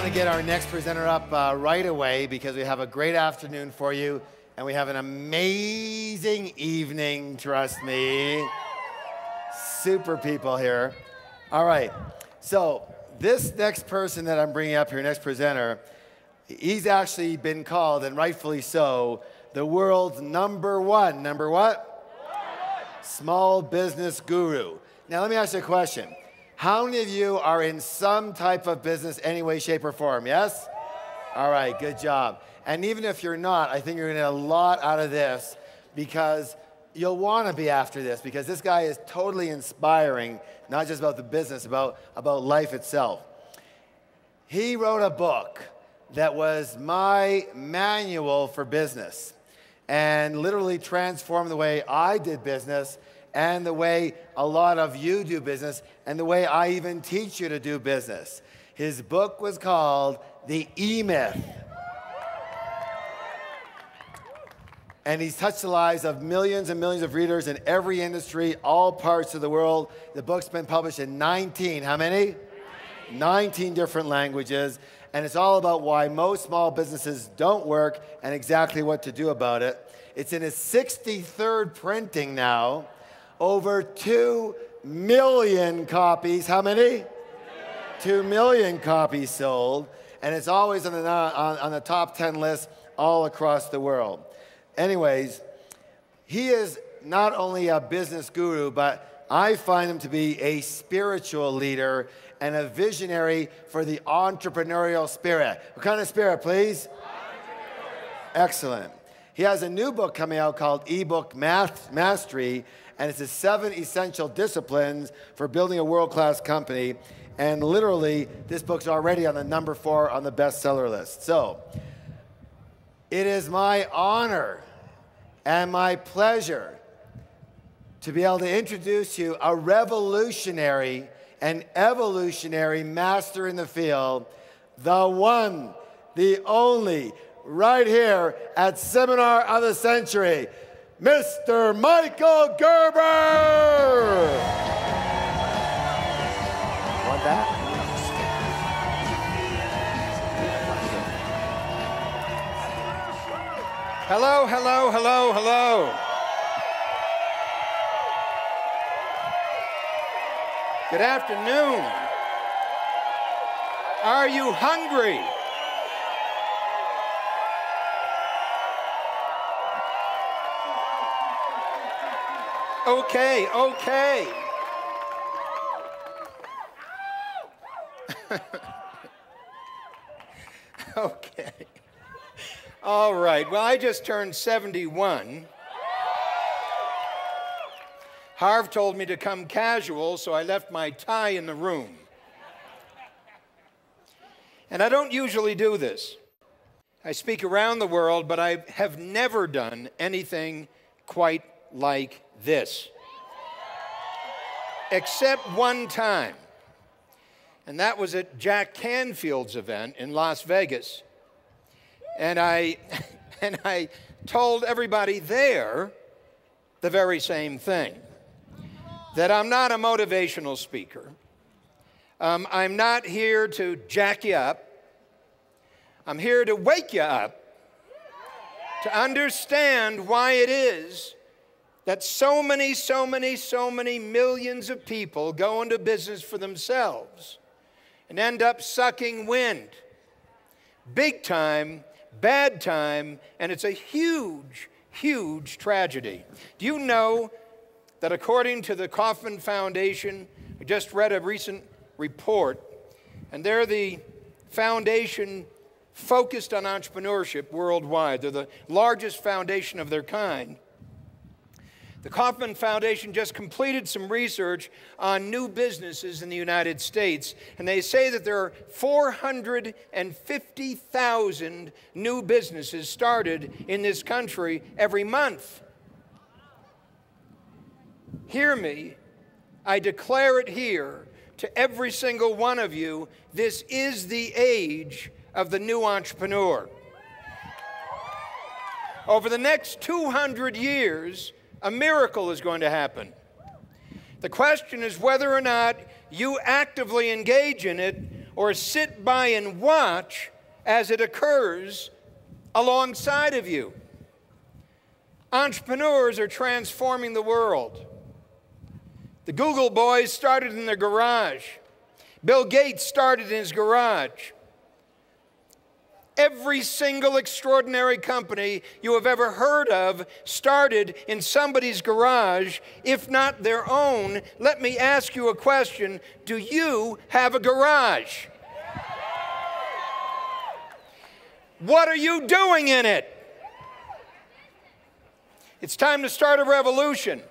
want to get our next presenter up right away because we have a great afternoon for you and we have an amazing evening, trust me. Super people here. All right, so this next person that I'm bringing up here, next presenter, he's actually been called, and rightfully so, the world's number what? Small business guru. Now let me ask you a question. How many of you are in some type of business, any way, shape, or form? Yes? All right, good job. And even if you're not, I think you're going to get a lot out of this because you'll want to be after this because this guy is totally inspiring, not just about the business, about life itself. He wrote a book that was my manual for business and literally transformed the way I did business and the way a lot of you do business, and the way I even teach you to do business. His book was called The E-Myth. And he's touched the lives of millions and millions of readers in every industry, all parts of the world. The book's been published in 19, how many? 19 different languages. And it's all about why most small businesses don't work and exactly what to do about it. It's in its 63rd printing now. Over 2 million copies. How many? 2 million copies sold. And it's always on the top 10 list all across the world. Anyways, he is not only a business guru, but I find him to be a spiritual leader and a visionary for the entrepreneurial spirit. What kind of spirit, please? Excellent. He has a new book coming out called Ebook Mastery, and it's the 7 essential disciplines for building a world-class company. And literally, this book's already on the number 4 on the bestseller list. So, it is my honor and my pleasure to be able to introduce you a revolutionary and evolutionary master in the field, the one, the only, right here at Seminar of the Century, Mr. Michael Gerber! Want that? Hello, hello, hello, hello. Good afternoon. Are you hungry? Okay, okay. Okay. All right. Well, I just turned 71. Harv told me to come casual, so I left my tie in the room. And I don't usually do this. I speak around the world, but I have never done anything quite like this. Except one time. And that was at Jack Canfield's event in Las Vegas. And I told everybody there the very same thing. That I'm not a motivational speaker. I'm not here to jack you up. I'm here to wake you up to understand why it is that so many millions of people go into business for themselves and end up sucking wind. Big time, bad time, and it's a huge, huge tragedy. Do you know that according to the Kauffman Foundation, I just read a recent report, and they're the foundation focused on entrepreneurship worldwide. They're the largest foundation of their kind. The Kauffman Foundation just completed some research on new businesses in the United States, and they say that there are 450,000 new businesses started in this country every month. Hear me, I declare it here to every single one of you, this is the age of the new entrepreneur. Over the next 200 years, a miracle is going to happen. The question is whether or not you actively engage in it or sit by and watch as it occurs alongside of you. Entrepreneurs are transforming the world. The Google boys started in their garage. Bill Gates started in his garage. Every single extraordinary company you have ever heard of started in somebody's garage, if not their own. Let me ask you a question. Do you have a garage? What are you doing in it? It's time to start a revolution.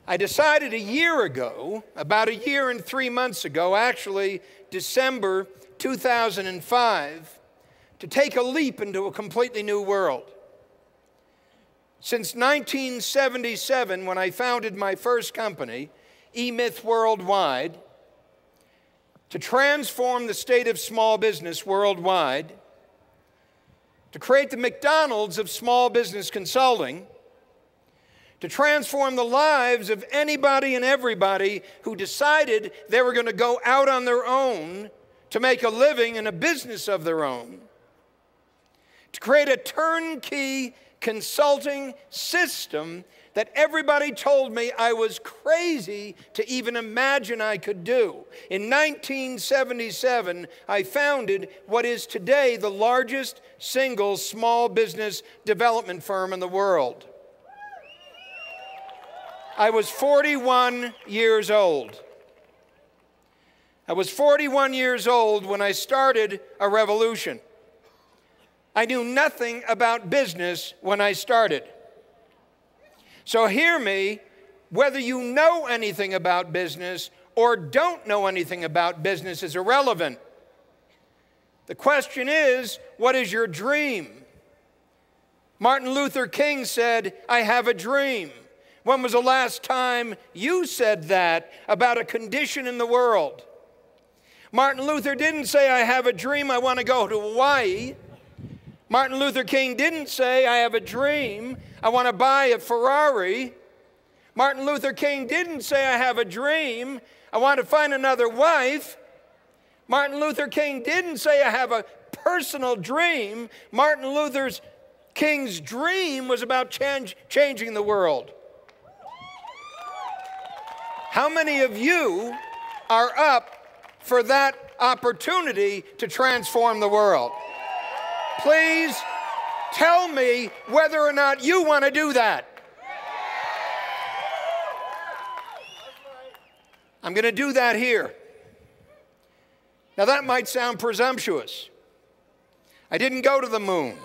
I decided a year ago, about a year and 3 months ago, actually December 2005, to take a leap into a completely new world. Since 1977, when I founded my first company, eMyth Worldwide, to transform the state of small business worldwide, to create the McDonald's of small business consulting, to transform the lives of anybody and everybody who decided they were going to go out on their own to make a living and a business of their own, to create a turnkey consulting system that everybody told me I was crazy to even imagine I could do. In 1977, I founded what is today the largest single small business development firm in the world. I was 41 years old. I was 41 years old when I started a revolution. I knew nothing about business when I started. So hear me, whether you know anything about business or don't know anything about business is irrelevant. The question is, what is your dream? Martin Luther King said, "I have a dream." When was the last time you said that about a condition in the world? Martin Luther didn't say, "I have a dream, I want to go to Hawaii." Martin Luther King didn't say, "I have a dream, I want to buy a Ferrari." Martin Luther King didn't say, "I have a dream, I want to find another wife." Martin Luther King didn't say, "I have a personal dream." Martin Luther King's dream was about changing the world. How many of you are up for that opportunity to transform the world? Please tell me whether or not you want to do that. I'm going to do that here. Now that might sound presumptuous. I didn't go to the moon.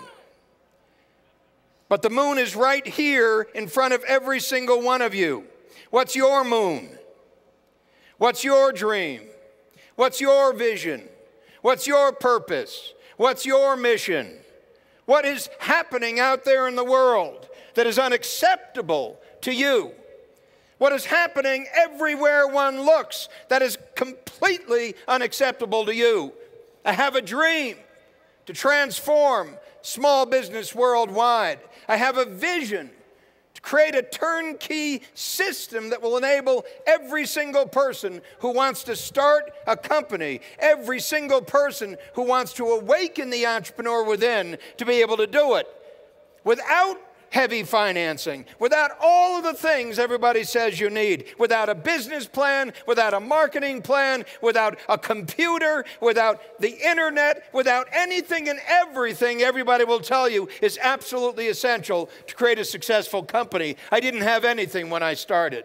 But the moon is right here in front of every single one of you. What's your moon? What's your dream? What's your vision? What's your purpose? What's your mission? What is happening out there in the world that is unacceptable to you? What is happening everywhere one looks that is completely unacceptable to you? I have a dream to transform small business worldwide. I have a vision to create a turnkey system that will enable every single person who wants to start a company, every single person who wants to awaken the entrepreneur within to be able to do it without heavy financing, without all of the things everybody says you need, without a business plan, without a marketing plan, without a computer, without the internet, without anything and everything everybody will tell you is absolutely essential to create a successful company. I didn't have anything when I started.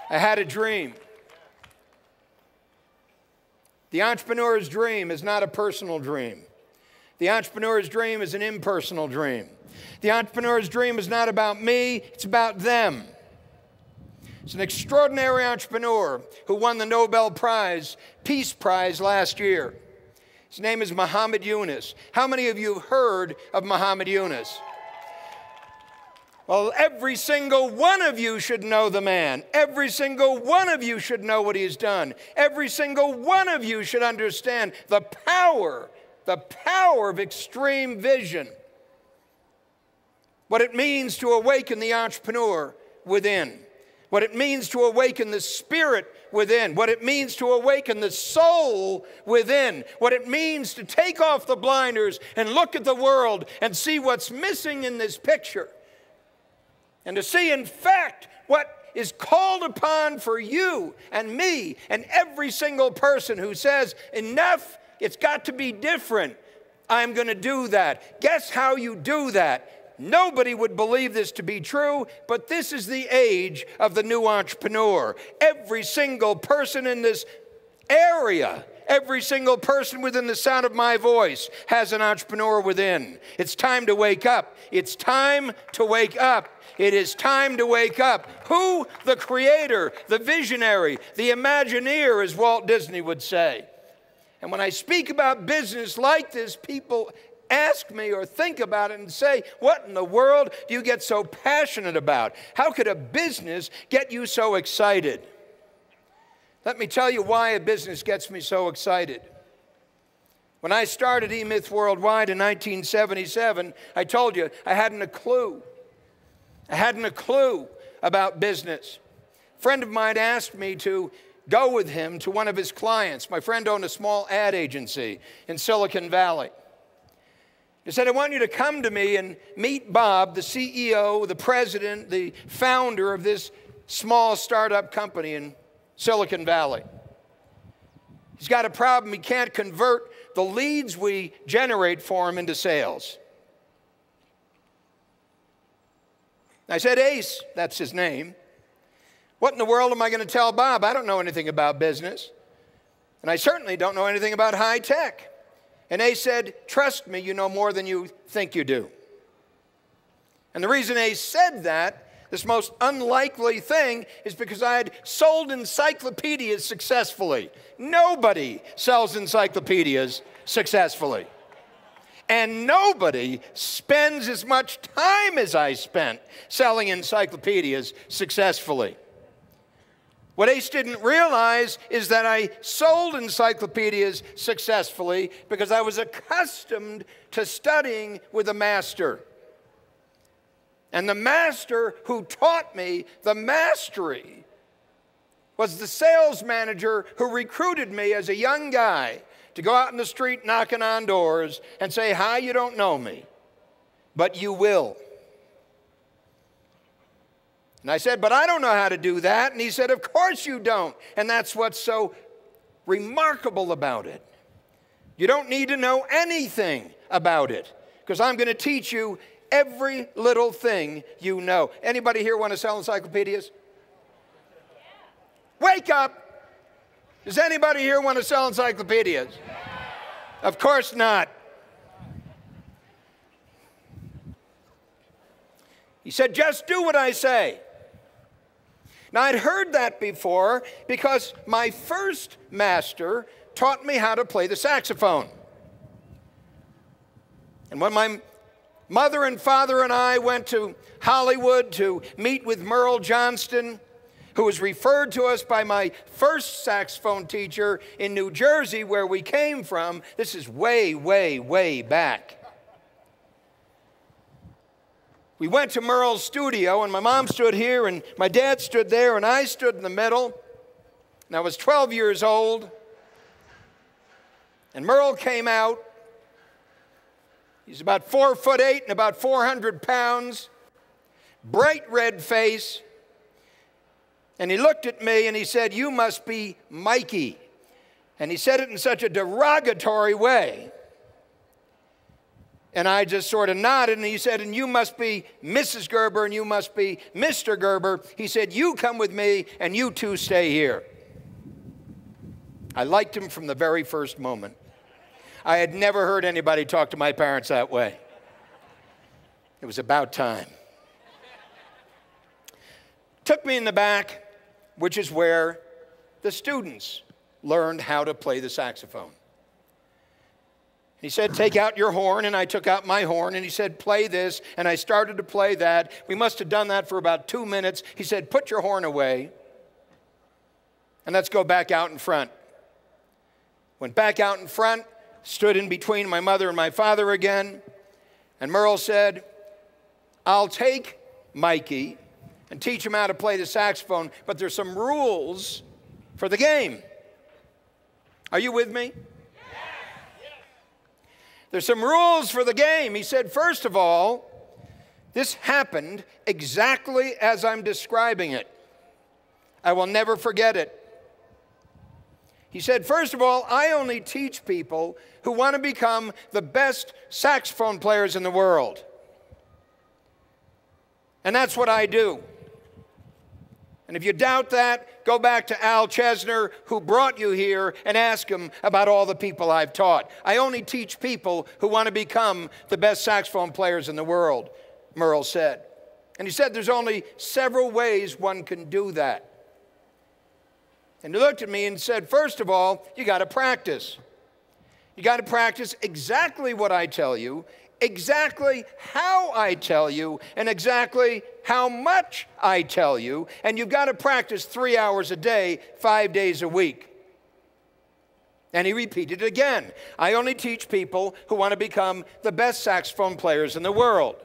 I had a dream. The entrepreneur's dream is not a personal dream. The entrepreneur's dream is an impersonal dream. The entrepreneur's dream is not about me, it's about them. It's an extraordinary entrepreneur who won the Nobel Prize, Peace Prize last year. His name is Muhammad Yunus. How many of you have heard of Muhammad Yunus? Well, every single one of you should know the man. Every single one of you should know what he's done. Every single one of you should understand the power of extreme vision, what it means to awaken the entrepreneur within. what it means to awaken the spirit within, what it means to awaken the soul within, what it means to take off the blinders and look at the world and see what's missing in this picture, and to see, in fact, what is called upon for you and me and every single person who says, enough, it's got to be different. I'm going to do that. Guess how you do that? Nobody would believe this to be true, but this is the age of the new entrepreneur. Every single person in this area, every single person within the sound of my voice has an entrepreneur within. It's time to wake up. It's time to wake up. It is time to wake up. Who? The creator, the visionary, the Imagineer, as Walt Disney would say. And when I speak about business like this, people ask me or think about it and say, what in the world do you get so passionate about? How could a business get you so excited? Let me tell you why a business gets me so excited. When I started eMyth Worldwide in 1977, I told you I hadn't a clue. I hadn't a clue about business. A friend of mine asked me to go with him to one of his clients. My friend owned a small ad agency in Silicon Valley. He said, I want you to come to me and meet Bob, the CEO, the president, the founder of this small startup company in Silicon Valley. He's got a problem. He can't convert the leads we generate for him into sales. I said, Ace, that's his name. What in the world am I going to tell Bob? I don't know anything about business. And I certainly don't know anything about high tech. And Ace said, trust me, you know more than you think you do. And the reason Ace said that, this most unlikely thing, is because I had sold encyclopedias successfully. Nobody sells encyclopedias successfully. And nobody spends as much time as I spent selling encyclopedias successfully. What Ace didn't realize is that I sold encyclopedias successfully because I was accustomed to studying with a master. And the master who taught me the mastery was the sales manager who recruited me as a young guy to go out in the street knocking on doors and say, hi, you don't know me, but you will. And I said, but I don't know how to do that. And he said, of course you don't. And that's what's so remarkable about it. You don't need to know anything about it, because I'm going to teach you every little thing you know. Anybody here want to sell encyclopedias? Wake up! Does anybody here want to sell encyclopedias? Of course not. He said, just do what I say. Now, I'd heard that before because my first master taught me how to play the saxophone. And when my mother and father and I went to Hollywood to meet with Merle Johnston, who was referred to us by my first saxophone teacher in New Jersey, where we came from, this is way, way, way back. We went to Merle's studio, and my mom stood here, and my dad stood there, and I stood in the middle. And I was 12 years old. And Merle came out. He's about 4'8" and about 400 pounds, bright red face. And he looked at me and he said, you must be Mikey. And he said it in such a derogatory way. And I just sort of nodded, and he said, and you must be Mrs. Gerber, and you must be Mr. Gerber. He said, you come with me, and you two stay here. I liked him from the very first moment. I had never heard anybody talk to my parents that way. It was about time. Took me in the back, which is where the students learned how to play the saxophone. He said, take out your horn, and I took out my horn, and he said, play this, and I started to play that. We must have done that for about 2 minutes. He said, put your horn away, and let's go back out in front. Went back out in front, stood in between my mother and my father again, and Merle said, I'll take Mikey, and teach them how to play the saxophone, but there's some rules for the game. Are you with me? There's some rules for the game. He said, first of all, this happened exactly as I'm describing it. I will never forget it. He said, first of all, I only teach people who want to become the best saxophone players in the world. And that's what I do. And if you doubt that, go back to Al Chesner, who brought you here, and ask him about all the people I've taught. I only teach people who want to become the best saxophone players in the world, Merle said. And he said there's only several ways one can do that. And he looked at me and said, first of all, you got to practice. You got to practice exactly what I tell you, exactly how I tell you, and exactly how much I tell you, and you've got to practice 3 hours a day, 5 days a week. And he repeated it again. I only teach people who want to become the best saxophone players in the world.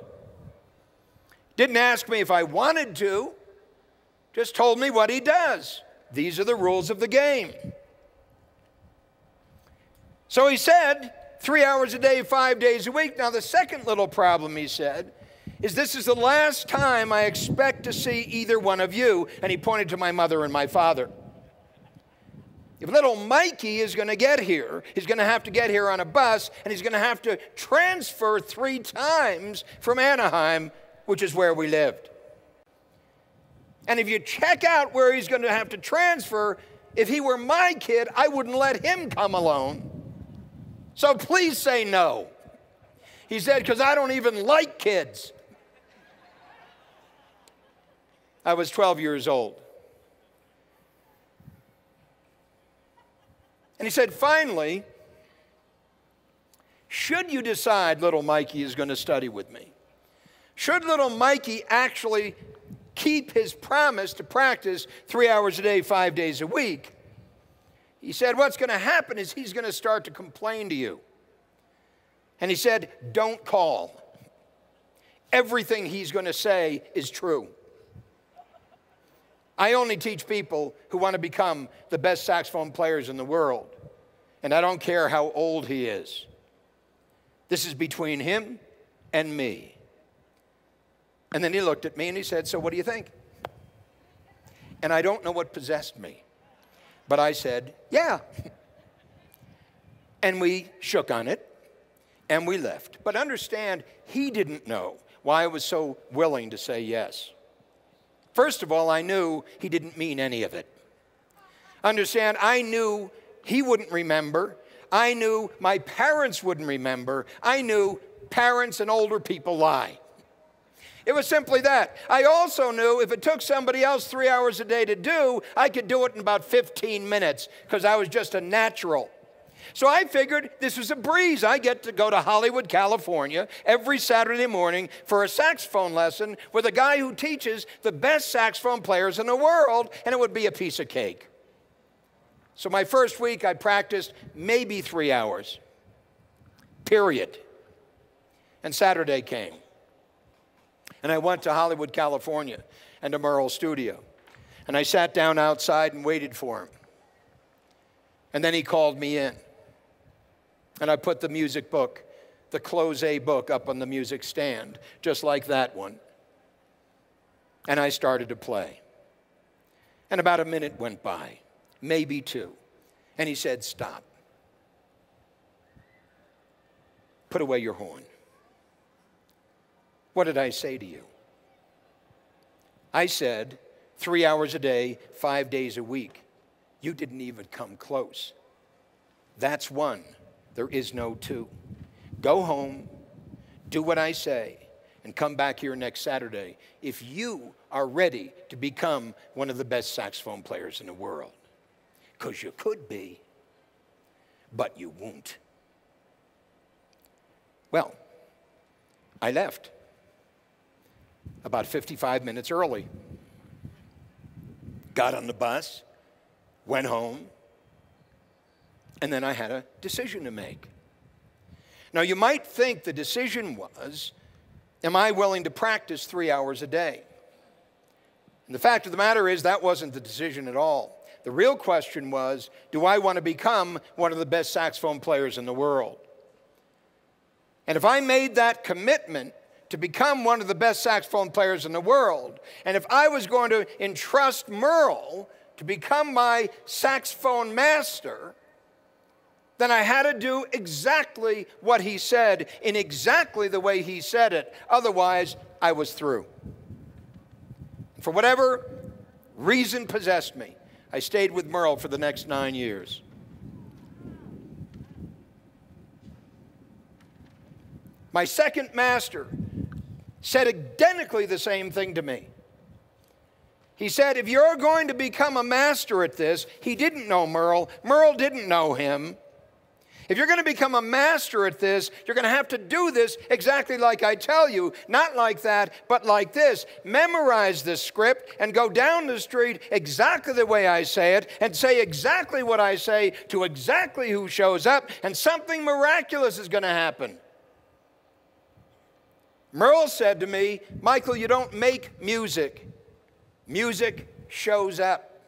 Didn't ask me if I wanted to, just told me what he does. These are the rules of the game. So he said, 3 hours a day, 5 days a week. Now, the second little problem, he said, is this is the last time I expect to see either one of you. And he pointed to my mother and my father. If little Mikey is going to get here, he's going to have to get here on a bus, and he's going to have to transfer 3 times from Anaheim, which is where we lived. And if you check out where he's going to have to transfer, if he were my kid, I wouldn't let him come alone. So please say no. He said, because I don't even like kids. I was 12 years old. And he said, finally, should you decide little Mikey is going to study with me, should little Mikey actually keep his promise to practice 3 hours a day, 5 days a week, he said, what's going to happen is he's going to start to complain to you. And he said, don't call. Everything he's going to say is true. I only teach people who want to become the best saxophone players in the world. And I don't care how old he is. This is between him and me. And then he looked at me and he said, so what do you think? And I don't know what possessed me. But I said, yeah. And we shook on it and we left. But understand, he didn't know why I was so willing to say yes. First of all, I knew he didn't mean any of it. Understand, I knew he wouldn't remember. I knew my parents wouldn't remember. I knew parents and older people lie. It was simply that. I also knew if it took somebody else 3 hours a day to do, I could do it in about 15 minutes because I was just a natural. So I figured this was a breeze. I get to go to Hollywood, California every Saturday morning for a saxophone lesson with a guy who teaches the best saxophone players in the world, and it would be a piece of cake. So my first week, I practiced maybe 3 hours, period. And Saturday came. And I went to Hollywood, California, and to Merle's studio. And I sat down outside and waited for him. And then he called me in. And I put the music book, the Close book, up on the music stand, just like that one. And I started to play. And about a minute went by, maybe 2. And he said, stop. Put away your horn. What did I say to you? I said, 3 hours a day, 5 days a week. You didn't even come close. That's 1. There is no 2. Go home, do what I say, and come back here next Saturday if you are ready to become one of the best saxophone players in the world. Because you could be, but you won't. Well, I left about 55 minutes early. Got on the bus, went home, and then I had a decision to make. Now, you might think the decision was, am I willing to practice 3 hours a day? And the fact of the matter is that wasn't the decision at all. The real question was, do I want to become one of the best saxophone players in the world? And if I made that commitment to become one of the best saxophone players in the world, and if I was going to entrust Merle to become my saxophone master, then I had to do exactly what he said in exactly the way he said it. Otherwise, I was through. For whatever reason possessed me, I stayed with Merle for the next 9 years. My second master said identically the same thing to me. He said, if you're going to become a master at this, he didn't know Merle. Merle didn't know him. If you're going to become a master at this, you're going to have to do this exactly like I tell you. Not like that, but like this. Memorize this script and go down the street exactly the way I say it and say exactly what I say to exactly who shows up, and something miraculous is going to happen. Merle said to me, Michael, you don't make music. Music shows up.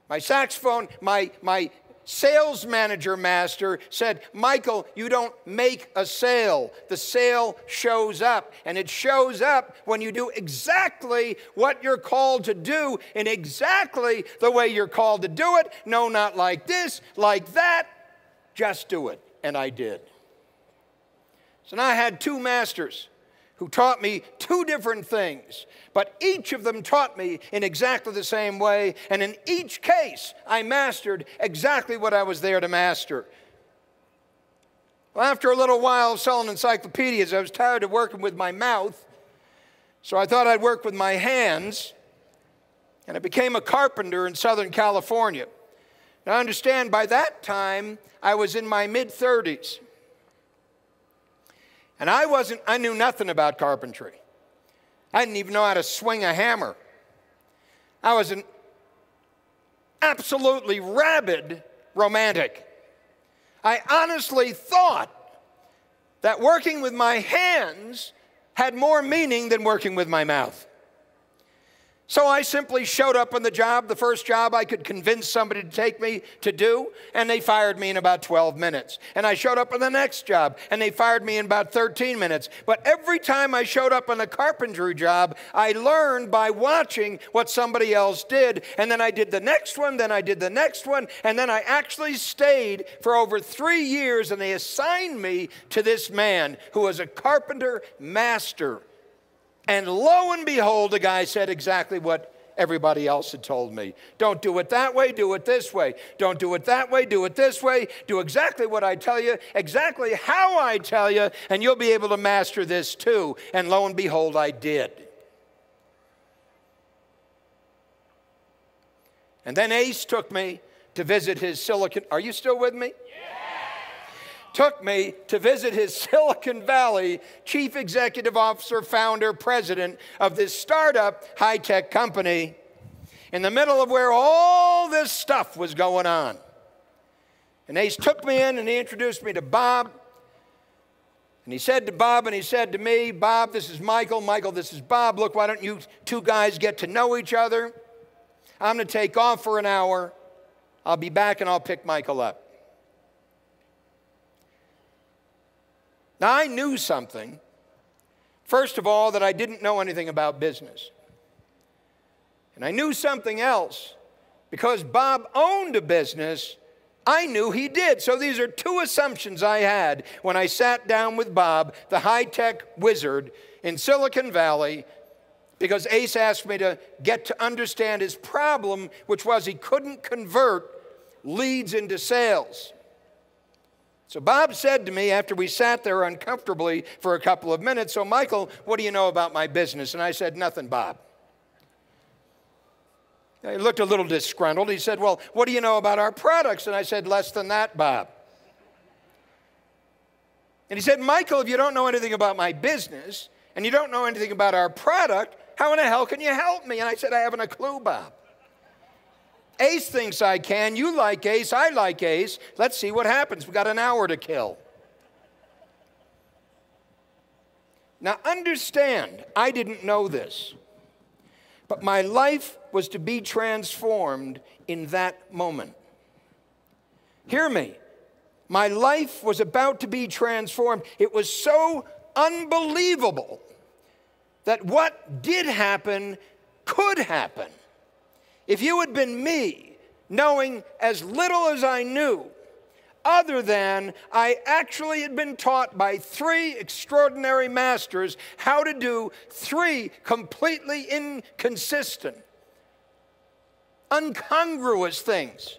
My saxophone, my sales manager master said, Michael, you don't make a sale. The sale shows up. And it shows up when you do exactly what you're called to do in exactly the way you're called to do it. No, not like this, like that. Just do it. And I did. So now I had two masters who taught me two different things, but each of them taught me in exactly the same way, and in each case, I mastered exactly what I was there to master. Well, after a little while of selling encyclopedias, I was tired of working with my mouth, so I thought I'd work with my hands, and I became a carpenter in Southern California. Now, understand, by that time, I was in my mid-30s. And I knew nothing about carpentry. I didn't even know how to swing a hammer. I was an absolutely rabid romantic. I honestly thought that working with my hands had more meaning than working with my mouth. So I simply showed up on the job, the first job I could convince somebody to take me to do, and they fired me in about 12 minutes. And I showed up on the next job, and they fired me in about 13 minutes. But every time I showed up on a carpentry job, I learned by watching what somebody else did. And then I did the next one, then I did the next one, and then I actually stayed for over 3 years, and they assigned me to this man who was a carpenter master. And lo and behold, the guy said exactly what everybody else had told me. Don't do it that way, do it this way. Don't do it that way, do it this way. Do exactly what I tell you, exactly how I tell you, and you'll be able to master this too. And lo and behold, I did. And then Ace took me to visit his Silicon... Are you still with me? Took me to visit his Silicon Valley chief executive officer, founder, president of this startup high-tech company in the middle of where all this stuff was going on. And Ace took me in and he introduced me to Bob. And he said to Bob and he said to me, Bob, this is Michael. Michael, this is Bob. Look, why don't you two guys get to know each other? I'm going to take off for an hour. I'll be back and I'll pick Michael up. Now, I knew something, first of all, that I didn't know anything about business. And I knew something else. Because Bob owned a business, I knew he did. So these are two assumptions I had when I sat down with Bob, the high-tech wizard in Silicon Valley, because Ace asked me to get to understand his problem, which was he couldn't convert leads into sales. So Bob said to me after we sat there uncomfortably for a couple of minutes, so Michael, what do you know about my business? And I said, nothing, Bob. He looked a little disgruntled. He said, well, what do you know about our products? And I said, less than that, Bob. And he said, Michael, if you don't know anything about my business and you don't know anything about our product, how in the hell can you help me? And I said, I haven't a clue, Bob. Ace thinks I can. You like Ace. I like Ace. Let's see what happens. We've got an hour to kill. Now, understand, I didn't know this. But my life was to be transformed in that moment. Hear me. My life was about to be transformed. It was so unbelievable that what did happen could happen. If you had been me, knowing as little as I knew, other than I actually had been taught by 3 extraordinary masters how to do 3 completely inconsistent, incongruous things.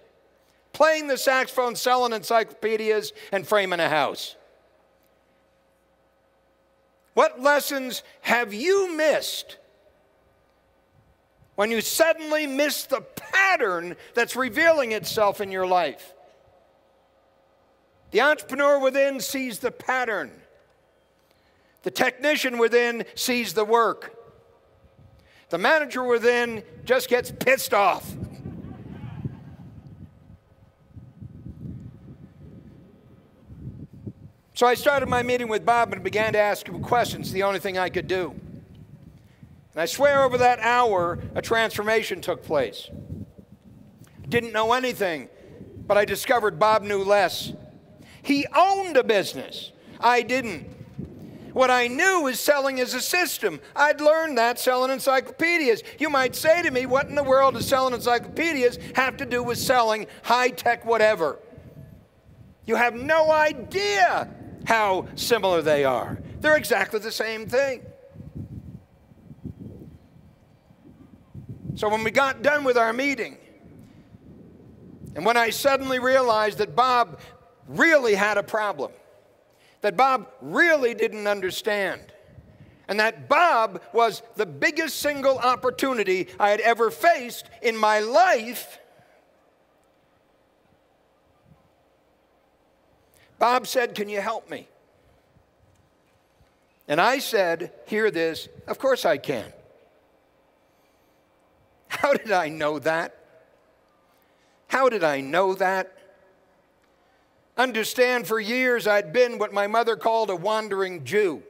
Playing the saxophone, selling encyclopedias, and framing a house. What lessons have you missed when you suddenly miss the pattern that's revealing itself in your life? The entrepreneur within sees the pattern. The technician within sees the work. The manager within just gets pissed off. So I started my meeting with Bob and began to ask him questions, the only thing I could do. And I swear over that hour, a transformation took place. Didn't know anything, but I discovered Bob knew less. He owned a business. I didn't. What I knew was selling as a system. I'd learned that selling encyclopedias. You might say to me, what in the world does selling encyclopedias have to do with selling high-tech whatever? You have no idea how similar they are. They're exactly the same thing. So when we got done with our meeting, and when I suddenly realized that Bob really had a problem, that Bob really didn't understand, and that Bob was the biggest single opportunity I had ever faced in my life, Bob said, "Can you help me?" And I said, hear this, of course I can. How did I know that? How did I know that? Understand, for years I'd been what my mother called a wandering Jew.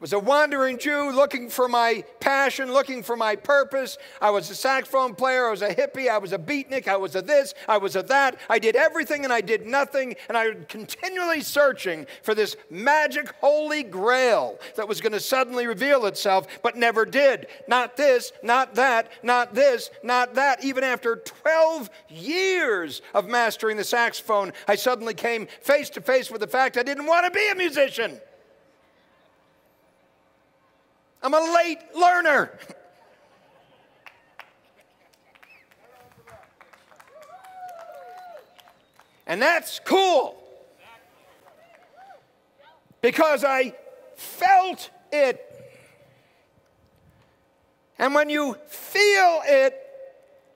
Was a wandering Jew looking for my passion, looking for my purpose. I was a saxophone player, I was a hippie, I was a beatnik, I was a this, I was a that. I did everything and I did nothing, and I was continually searching for this magic holy grail that was going to suddenly reveal itself, but never did. Not this, not that, not this, not that. Even after 12 years of mastering the saxophone, I suddenly came face to face with the fact I didn't want to be a musician. I'm a late learner. And that's cool. Because I felt it. And when you feel it,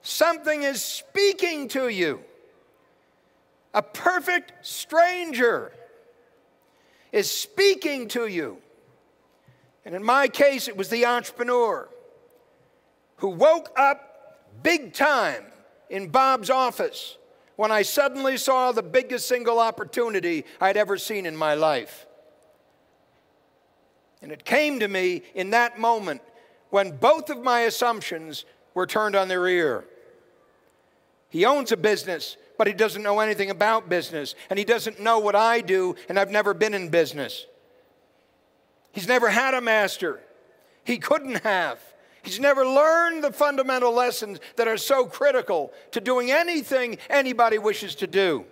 something is speaking to you. A perfect stranger is speaking to you. And in my case, it was the entrepreneur who woke up big time in Bob's office when I suddenly saw the biggest single opportunity I'd ever seen in my life. And it came to me in that moment when both of my assumptions were turned on their ear. He owns a business, but he doesn't know anything about business. And he doesn't know what I do, and I've never been in business. He's never had a master. He couldn't have. He's never learned the fundamental lessons that are so critical to doing anything anybody wishes to do.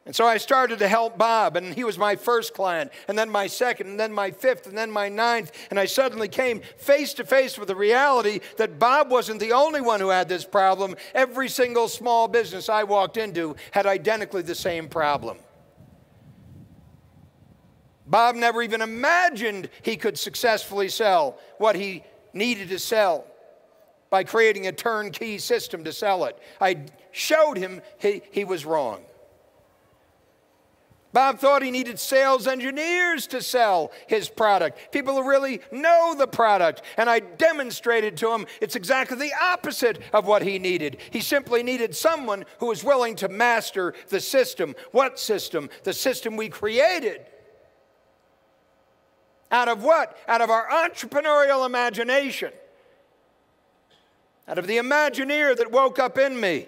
And so I started to help Bob, and he was my first client, and then my second, and then my fifth, and then my ninth, and I suddenly came face to face with the reality that Bob wasn't the only one who had this problem. Every single small business I walked into had identically the same problem. Bob never even imagined he could successfully sell what he needed to sell by creating a turnkey system to sell it. I showed him he was wrong. Bob thought he needed sales engineers to sell his product, people who really know the product. And I demonstrated to him it's exactly the opposite of what he needed. He simply needed someone who was willing to master the system. What system? The system we created. Out of what? Out of our entrepreneurial imagination. Out of the Imagineer that woke up in me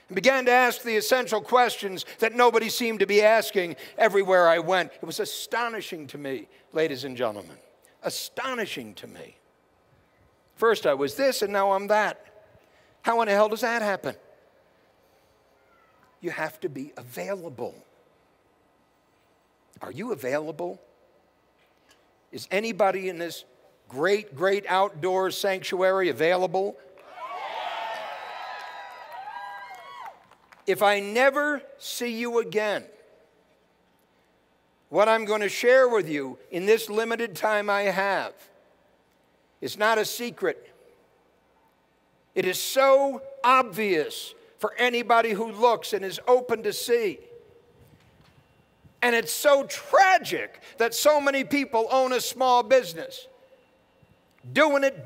and began to ask the essential questions that nobody seemed to be asking everywhere I went. It was astonishing to me, ladies and gentlemen. Astonishing to me. First I was this and now I'm that. How in the hell does that happen? You have to be available. Are you available? Is anybody in this great, great outdoor sanctuary available? If I never see you again, what I'm going to share with you in this limited time I have is not a secret. It is so obvious for anybody who looks and is open to see. And it's so tragic that so many people own a small business. Doing it,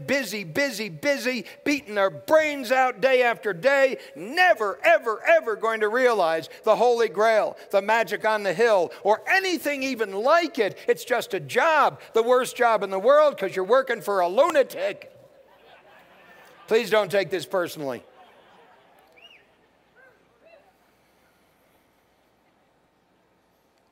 busy, beating their brains out day after day, never, ever, ever going to realize the Holy Grail, the magic on the hill, or anything even like it. It's just a job, the worst job in the world, because you're working for a lunatic. Please don't take this personally.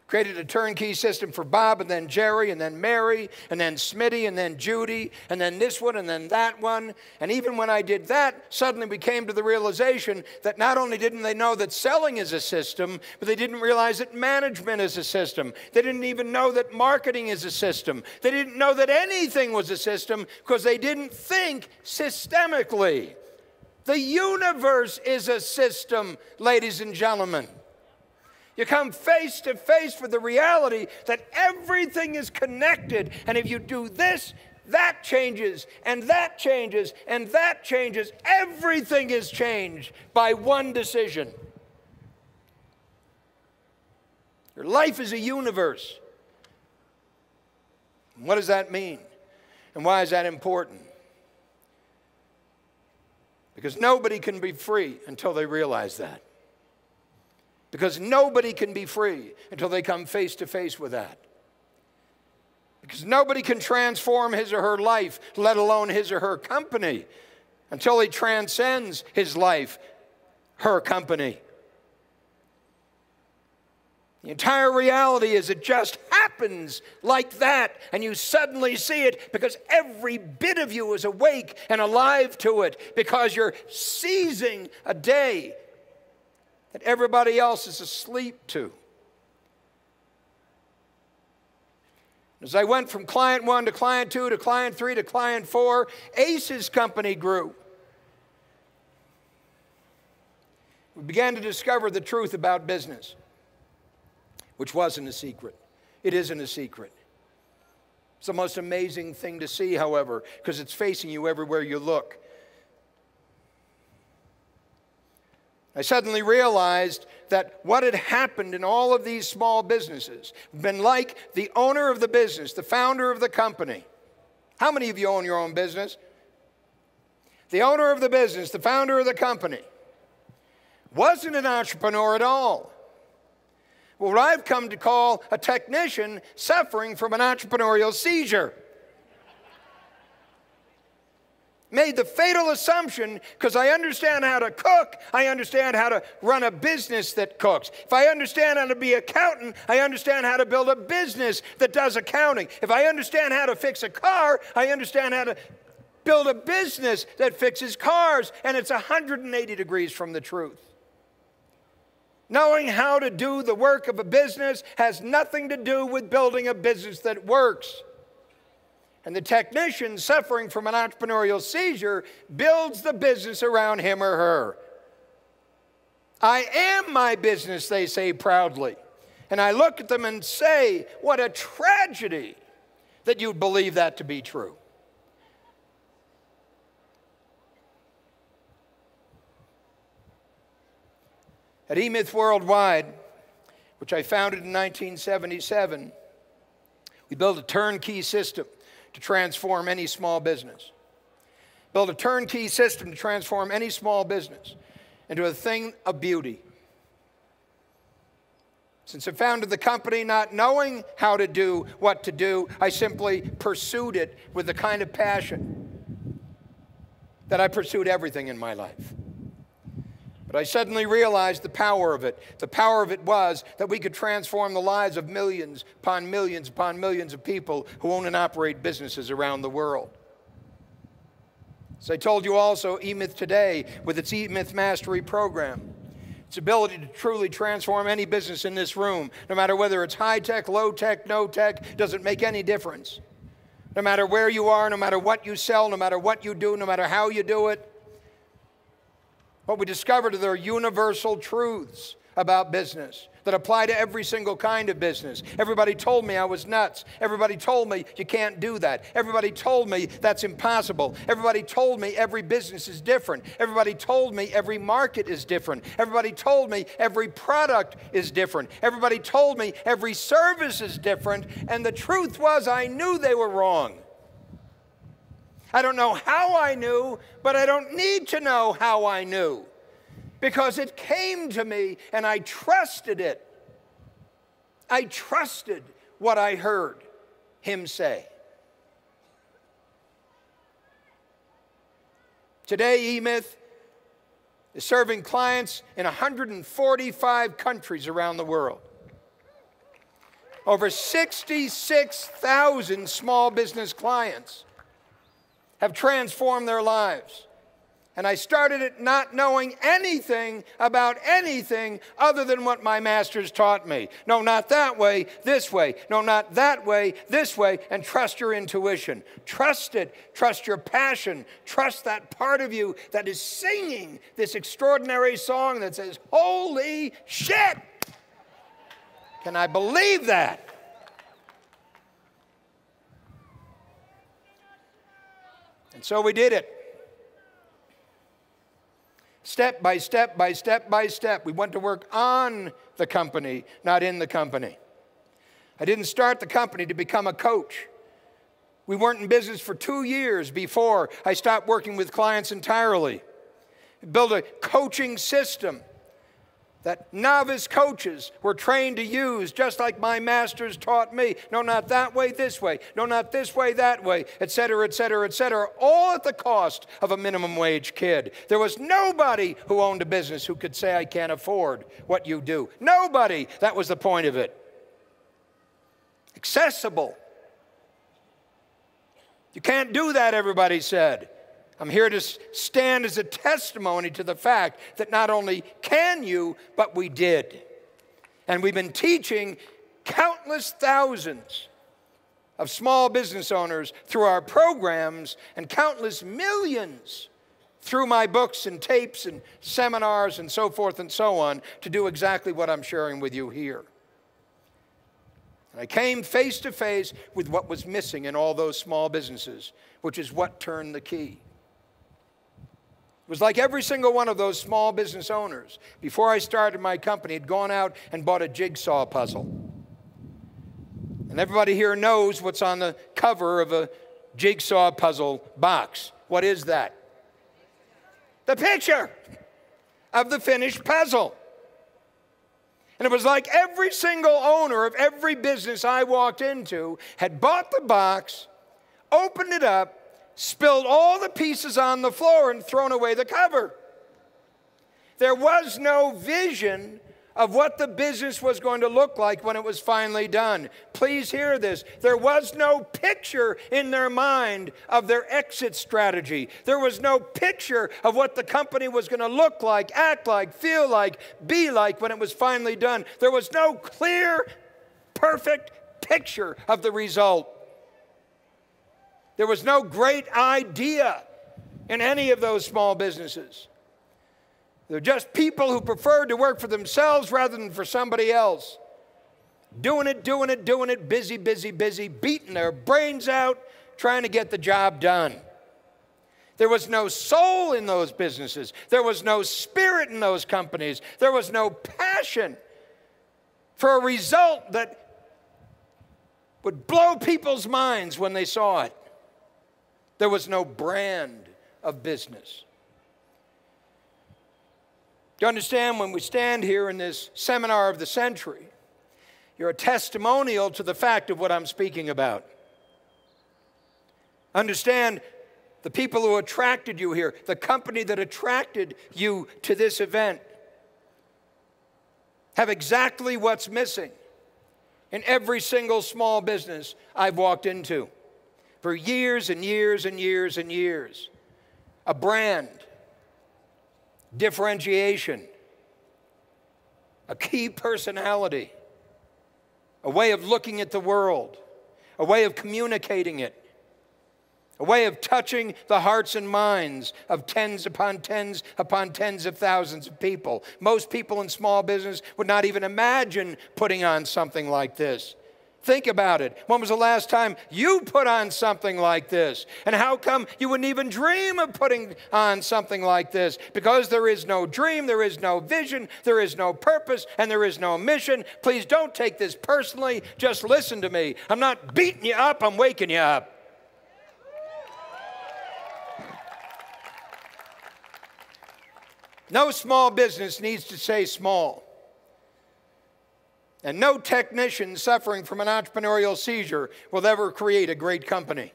Created a turnkey system for Bob, and then Jerry, and then Mary, and then Smitty, and then Judy, and then this one, and then that one. And even when I did that, suddenly we came to the realization that not only didn't they know that selling is a system, but they didn't realize that management is a system. They didn't even know that marketing is a system. They didn't know that anything was a system because they didn't think systemically. The universe is a system, ladies and gentlemen. You come face to face with the reality that everything is connected. And if you do this, that changes, and that changes, and that changes. Everything is changed by one decision. Your life is a universe. What does that mean? And why is that important? Because nobody can be free until they realize that. Because nobody can be free until they come face to face with that. Because nobody can transform his or her life, let alone his or her company, until he transcends his life, her company. The entire reality is it just happens like that, and you suddenly see it because every bit of you is awake and alive to it, because you're seizing a day that everybody else is asleep to. As I went from client 1 to client 2 to client 3 to client 4, Ace's company grew. We began to discover the truth about business, which wasn't a secret. It isn't a secret. It's the most amazing thing to see, however, because it's facing you everywhere you look. I suddenly realized that what had happened in all of these small businesses had been like the owner of the business, the founder of the company. How many of you own your own business? The owner of the business, the founder of the company, wasn't an entrepreneur at all. What I've come to call a technician suffering from an entrepreneurial seizure. Made the fatal assumption, because I understand how to cook, I understand how to run a business that cooks. If I understand how to be an accountant, I understand how to build a business that does accounting. If I understand how to fix a car, I understand how to build a business that fixes cars. And it's 180 degrees from the truth. Knowing how to do the work of a business has nothing to do with building a business that works. And the technician suffering from an entrepreneurial seizure builds the business around him or her. I am my business, they say proudly. And I look at them and say, what a tragedy that you'd believe that to be true. At E-Myth Worldwide, which I founded in 1977, we built a turnkey system to transform any small business. Build a turnkey system to transform any small business into a thing of beauty. Since I founded the company not knowing how to do what to do, I simply pursued it with the kind of passion that I pursued everything in my life. But I suddenly realized the power of it. The power of it was that we could transform the lives of millions upon millions upon millions of people who own and operate businesses around the world. As I told you also, eMyth Today, with its eMyth Mastery program, its ability to truly transform any business in this room, no matter whether it's high-tech, low-tech, no-tech, doesn't make any difference. No matter where you are, no matter what you sell, no matter what you do, no matter how you do it, what we discovered are there are universal truths about business that apply to every single kind of business. Everybody told me I was nuts. Everybody told me you can't do that. Everybody told me that's impossible. Everybody told me every business is different. Everybody told me every market is different. Everybody told me every product is different. Everybody told me every service is different. And the truth was I knew they were wrong. I don't know how I knew, but I don't need to know how I knew, because it came to me and I trusted it. I trusted what I heard him say. Today, eMyth is serving clients in 145 countries around the world. Over 66,000 small business clients have transformed their lives. And I started it not knowing anything about anything other than what my masters taught me. No, not that way, this way. No, not that way, this way. And trust your intuition. Trust it. Trust your passion. Trust that part of you that is singing this extraordinary song that says, "Holy shit! Can I believe that?" And so we did it. Step by step by step by step. We went to work on the company, not in the company. I didn't start the company to become a coach. We weren't in business for 2 years before I stopped working with clients entirely. I built a coaching system that novice coaches were trained to use, just like my masters taught me. No, not that way, this way. No, not this way, that way, et cetera, et cetera, et cetera, all at the cost of a minimum wage kid. There was nobody who owned a business who could say, "I can't afford what you do." Nobody. That was the point of it. Accessible. You can't do that, everybody said. I'm here to stand as a testimony to the fact that not only can you, but we did. And we've been teaching countless thousands of small business owners through our programs and countless millions through my books and tapes and seminars and so forth and so on to do exactly what I'm sharing with you here. And I came face to face with what was missing in all those small businesses, which is what turned the key. It was like every single one of those small business owners, before I started my company, had gone out and bought a jigsaw puzzle. And everybody here knows what's on the cover of a jigsaw puzzle box. What is that? The picture of the finished puzzle. And it was like every single owner of every business I walked into had bought the box, opened it up, spilled all the pieces on the floor and thrown away the cover. There was no vision of what the business was going to look like when it was finally done. Please hear this. There was no picture in their mind of their exit strategy. There was no picture of what the company was going to look like, act like, feel like, be like when it was finally done. There was no clear, perfect picture of the result. There was no great idea in any of those small businesses. They're just people who preferred to work for themselves rather than for somebody else. Doing it, busy, busy, busy, beating their brains out, trying to get the job done. There was no soul in those businesses. There was no spirit in those companies. There was no passion for a result that would blow people's minds when they saw it. There was no brand of business. Do you understand, when we stand here in this seminar of the century, You're a testimonial to the fact of what I'm speaking about. Understand the people who attracted you here, the company that attracted you to this event, have exactly what's missing in every single small business I've walked into for years and years and years and years. A brand, differentiation, a key personality, a way of looking at the world, a way of communicating it, a way of touching the hearts and minds of tens upon tens upon tens of thousands of people. Most people in small business would not even imagine putting on something like this. Think about it. When was the last time you put on something like this? And how come you wouldn't even dream of putting on something like this? Because there is no dream, there is no vision, there is no purpose, and there is no mission. Please don't take this personally. Just listen to me. I'm not beating you up, I'm waking you up. No small business needs to stay small. And no technician suffering from an entrepreneurial seizure will ever create a great company.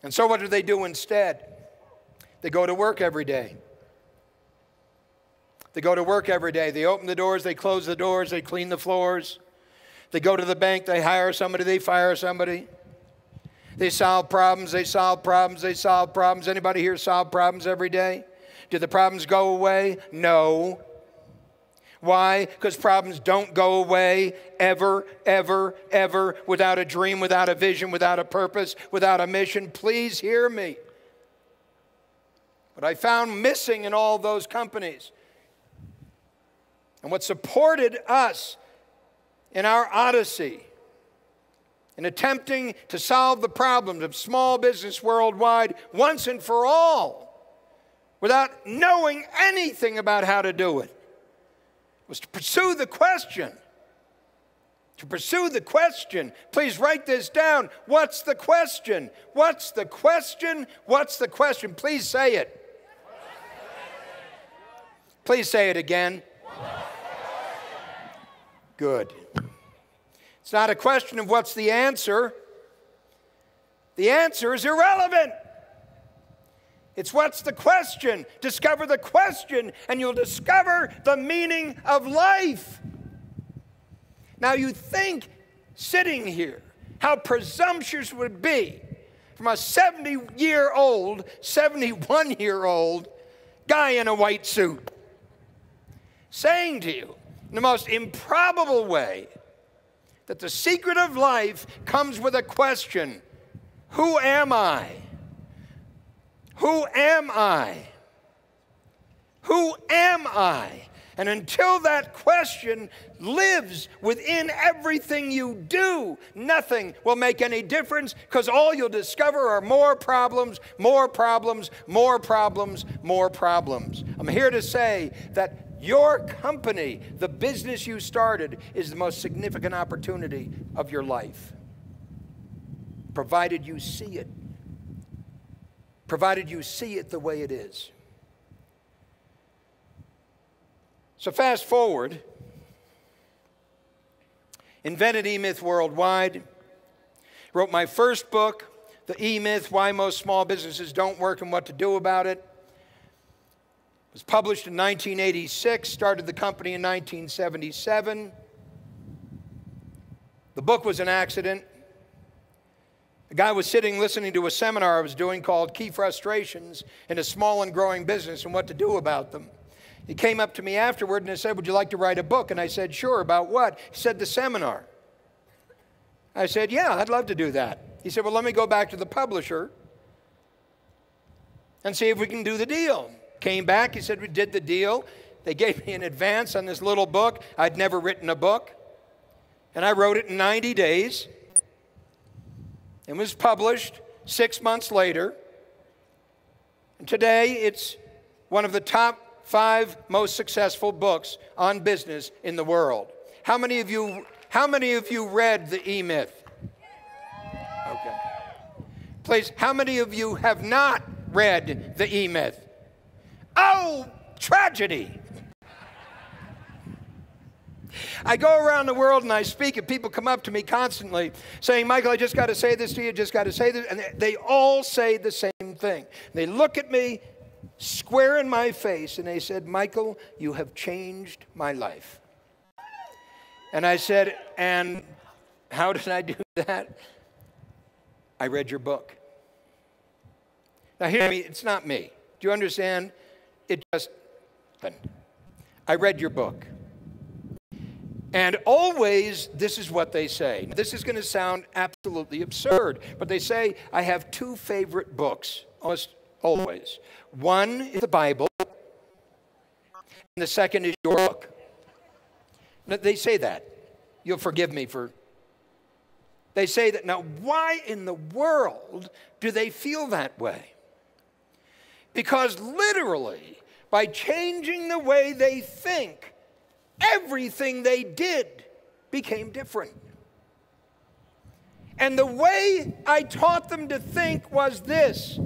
And so what do they do instead? They go to work every day. They go to work every day. They open the doors, they close the doors, they clean the floors. They go to the bank, they hire somebody, they fire somebody. They solve problems, they solve problems, they solve problems. Anybody here solve problems every day? Do the problems go away? No. Why? Because problems don't go away ever, ever, ever without a dream, without a vision, without a purpose, without a mission. Please hear me. What I found missing in all those companies and what supported us in our odyssey in attempting to solve the problems of small business worldwide once and for all without knowing anything about how to do it was to pursue the question. To pursue the question. Please write this down. What's the question? What's the question? What's the question? Please say it. Please say it again. Good. It's not a question of what's the answer. The answer is irrelevant. It's what's the question. Discover the question and you'll discover the meaning of life. Now you think, sitting here, how presumptuous it would be from a 70-year-old, 71-year-old guy in a white suit saying to you in the most improbable way that the secret of life comes with a question. Who am I? Who am I? Who am I? And until that question lives within everything you do, nothing will make any difference because all you'll discover are more problems, more problems, more problems, more problems. I'm here to say that your company, the business you started, is the most significant opportunity of your life, provided you see it. Provided you see it the way it is. So fast forward. Invented E-Myth worldwide. Wrote my first book, The E-Myth, Why Most Small Businesses Don't Work and What to Do About It. It was published in 1986, started the company in 1977. The book was an accident. A guy was sitting listening to a seminar I was doing called Key Frustrations in a Small and Growing Business and What to Do About Them. He came up to me afterward and he said, would you like to write a book? And I said, sure, about what? He said, the seminar. I said, yeah, I'd love to do that. He said, well, let me go back to the publisher and see if we can do the deal. Came back, he said, we did the deal. They gave me an advance on this little book. I'd never written a book. And I wrote it in 90 days. It was published 6 months later. And today, it's one of the top 5 most successful books on business in the world. How many of you read the E-Myth? Okay. Please, how many of you have not read the E-Myth? Oh, tragedy. I go around the world and I speak, and people come up to me constantly saying, Michael, I just got to say this to you, just got to say this. And they all say the same thing. They look at me square in my face and they said, Michael, you have changed my life. And I said, and how did I do that? I read your book. Now hear me, it's not me. Do you understand? It just happened. I read your book. And always, this is what they say. This is going to sound absolutely absurd, but they say, I have two favorite books, almost always. One is the Bible, and the second is your book. Now, they say that. You'll forgive me for... They say that. Now, why in the world do they feel that way? Because literally, by changing the way they think, everything they did became different. And the way I taught them to think was this.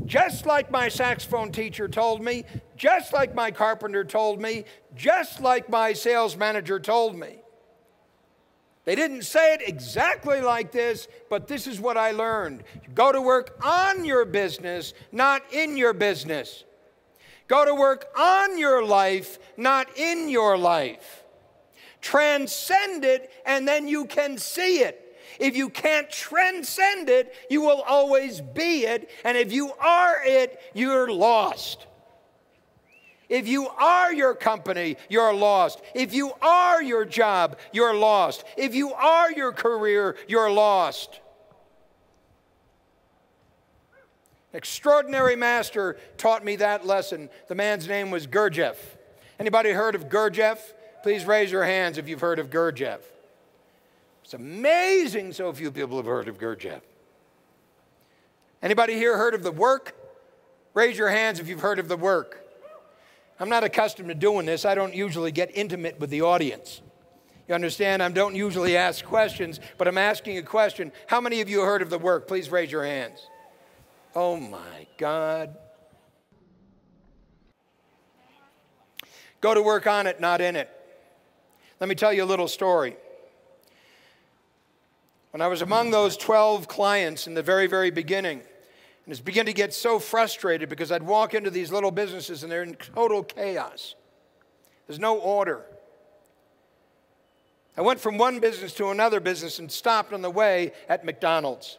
Just like my saxophone teacher told me, just like my carpenter told me, just like my sales manager told me. They didn't say it exactly like this, but this is what I learned. Go to work on your business, not in your business. Go to work on your life, not in your life. Transcend it, and then you can see it. If you can't transcend it, you will always be it. And if you are it, you're lost. If you are your company, you're lost. If you are your job, you're lost. If you are your career, you're lost. Extraordinary master taught me that lesson. The man's name was Gurdjieff. Anybody heard of Gurdjieff? Please raise your hands if you've heard of Gurdjieff. It's amazing so few people have heard of Gurdjieff. Anybody here heard of the work? Raise your hands if you've heard of the work. I'm not accustomed to doing this. I don't usually get intimate with the audience. You understand? I don't usually ask questions, but I'm asking a question. How many of you heard of the work? Please raise your hands. Oh my God. Go to work on it, not in it. Let me tell you a little story. When I was among those 12 clients in the very, very beginning, and was beginning to get so frustrated because I'd walk into these little businesses and they're in total chaos. There's no order. I went from one business to another business and stopped on the way at McDonald's.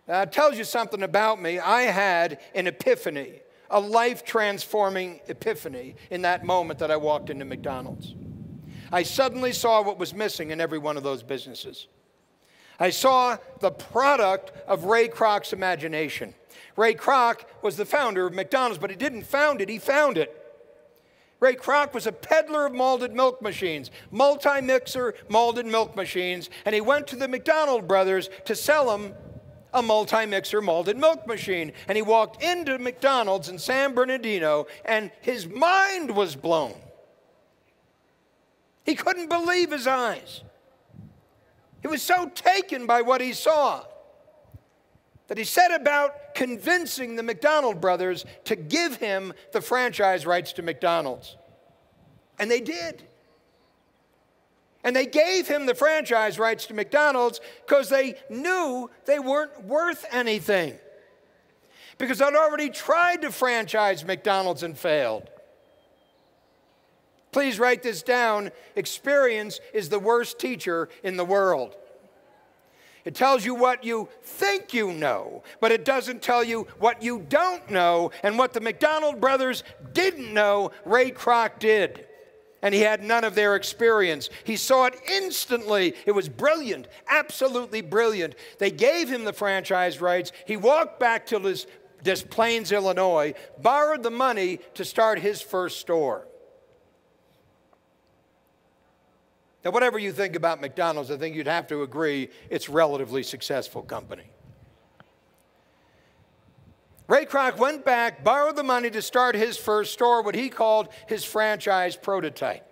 Now, it tells you something about me. I had an epiphany, a life-transforming epiphany in that moment that I walked into McDonald's. I suddenly saw what was missing in every one of those businesses. I saw the product of Ray Kroc's imagination. Ray Kroc was the founder of McDonald's, but he didn't found it, he found it. Ray Kroc was a peddler of malted milk machines, multi-mixer malted milk machines, and he went to the McDonald brothers to sell them a multi-mixer malted milk machine. And he walked into McDonald's in San Bernardino, and his mind was blown. He couldn't believe his eyes. He was so taken by what he saw that he set about convincing the McDonald brothers to give him the franchise rights to McDonald's. And they did. And they gave him the franchise rights to McDonald's because they knew they weren't worth anything. Because they'd already tried to franchise McDonald's and failed. Please write this down. Experience is the worst teacher in the world. It tells you what you think you know, but it doesn't tell you what you don't know. And what the McDonald brothers didn't know, Ray Kroc did. And he had none of their experience. He saw it instantly. It was brilliant, absolutely brilliant. They gave him the franchise rights. He walked back to Des Plaines, Illinois, borrowed the money to start his first store. Now, whatever you think about McDonald's, I think you'd have to agree it's a relatively successful company. Ray Kroc went back, borrowed the money to start his first store, what he called his franchise prototype.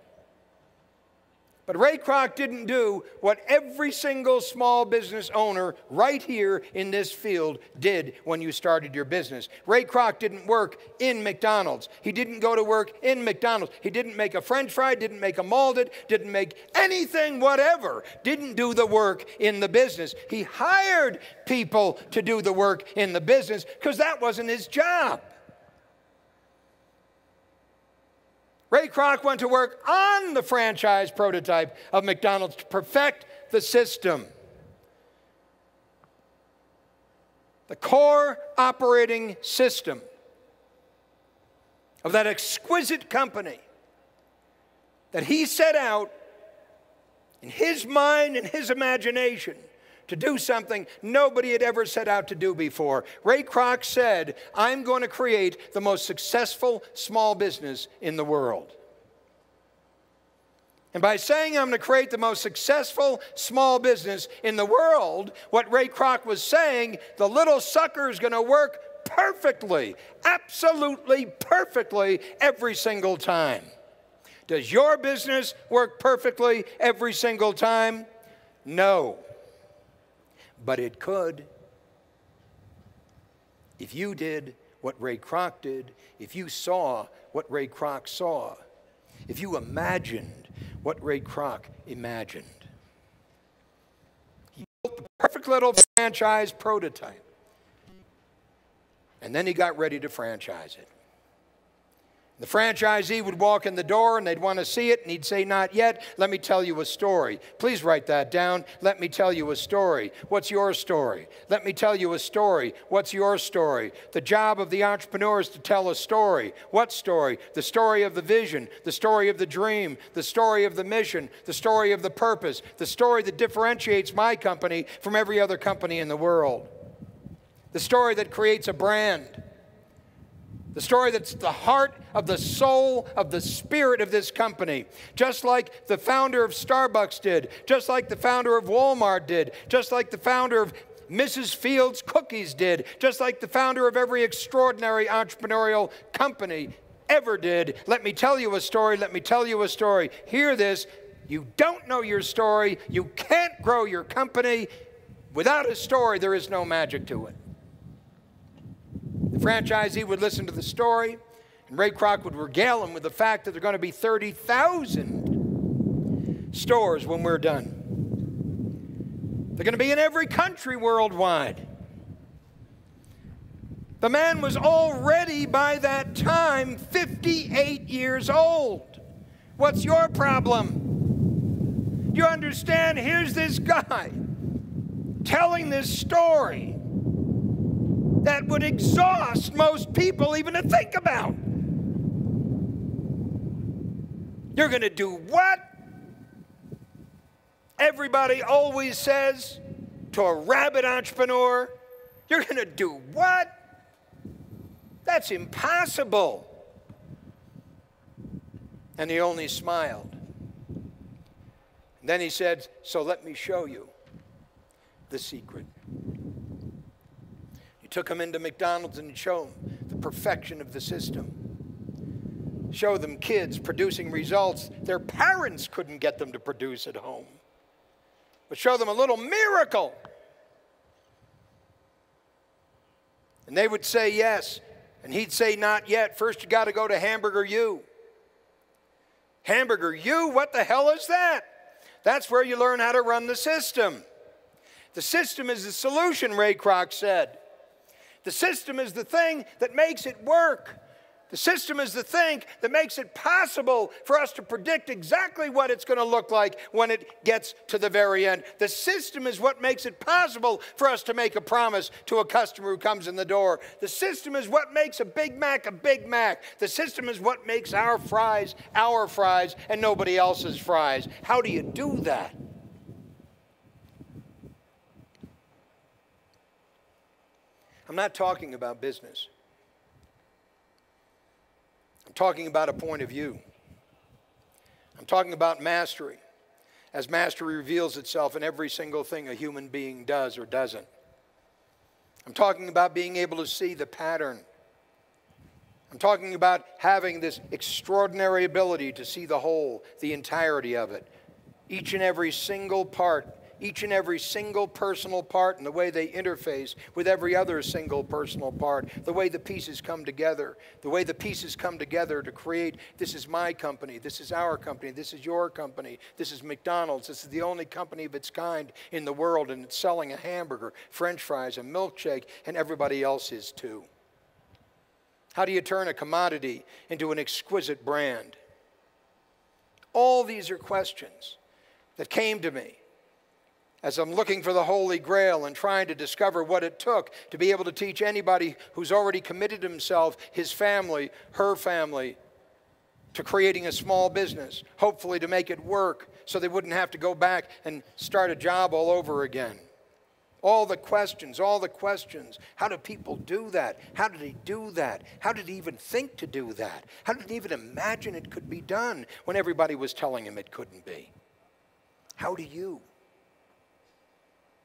But Ray Kroc didn't do what every single small business owner right here in this field did when you started your business. Ray Kroc didn't work in McDonald's. He didn't go to work in McDonald's. He didn't make a French fry, didn't make a molded, didn't make anything, whatever. Didn't do the work in the business. He hired people to do the work in the business because that wasn't his job. Ray Kroc went to work on the franchise prototype of McDonald's to perfect the system. The core operating system of that exquisite company that he set out in his mind and his imagination to do something nobody had ever set out to do before. Ray Kroc said, I'm going to create the most successful small business in the world. And by saying I'm going to create the most successful small business in the world, what Ray Kroc was saying, the little sucker is going to work perfectly, absolutely perfectly every single time. Does your business work perfectly every single time? No. But it could. If you did what Ray Kroc did, if you saw what Ray Kroc saw, if you imagined what Ray Kroc imagined. He built the perfect little franchise prototype. And then he got ready to franchise it. The franchisee would walk in the door and they'd want to see it and he'd say, not yet, let me tell you a story. Please write that down. Let me tell you a story. What's your story? Let me tell you a story. What's your story? The job of the entrepreneur is to tell a story. What story? The story of the vision, the story of the dream, the story of the mission, the story of the purpose, the story that differentiates my company from every other company in the world. The story that creates a brand. The story that's the heart of the soul of the spirit of this company. Just like the founder of Starbucks did. Just like the founder of Walmart did. Just like the founder of Mrs. Fields Cookies did. Just like the founder of every extraordinary entrepreneurial company ever did. Let me tell you a story. Let me tell you a story. Hear this. You don't know your story. You can't grow your company. Without a story, there is no magic to it. The franchisee would listen to the story, and Ray Kroc would regale him with the fact that there are going to be 30,000 stores when we're done. They're going to be in every country worldwide. The man was already, by that time, 58 years old. What's your problem? You understand? Here's this guy telling this story that would exhaust most people even to think about. You're going to do what? Everybody always says to a rabid entrepreneur, you're going to do what? That's impossible. And he only smiled. And then he said, so let me show you the secret. Took them into McDonald's and showed them the perfection of the system. Show them kids producing results their parents couldn't get them to produce at home. But show them a little miracle. And they would say yes. And he'd say not yet. First you got to go to Hamburger U. Hamburger U? What the hell is that? That's where you learn how to run the system. The system is the solution, Ray Kroc said. The system is the thing that makes it work. The system is the thing that makes it possible for us to predict exactly what it's going to look like when it gets to the very end. The system is what makes it possible for us to make a promise to a customer who comes in the door. The system is what makes a Big Mac a Big Mac. The system is what makes our fries, and nobody else's fries. How do you do that? I'm not talking about business. I'm talking about a point of view. I'm talking about mastery, as mastery reveals itself in every single thing a human being does or doesn't. I'm talking about being able to see the pattern. I'm talking about having this extraordinary ability to see the whole, the entirety of it. each and every single part, each and every single personal part, and the way they interface with every other single personal part, the way the pieces come together, to create, this is my company, this is our company, this is your company, this is McDonald's, this is the only company of its kind in the world, and it's selling a hamburger, French fries, a milkshake, and everybody else is too. How do you turn a commodity into an exquisite brand? All these are questions that came to me as I'm looking for the Holy Grail and trying to discover what it took to be able to teach anybody who's already committed himself, his family, her family, to creating a small business, hopefully to make it work so they wouldn't have to go back and start a job all over again. All the questions. How do people do that? How did he do that? How did he even think to do that? How did he even imagine it could be done when everybody was telling him it couldn't be? How do you?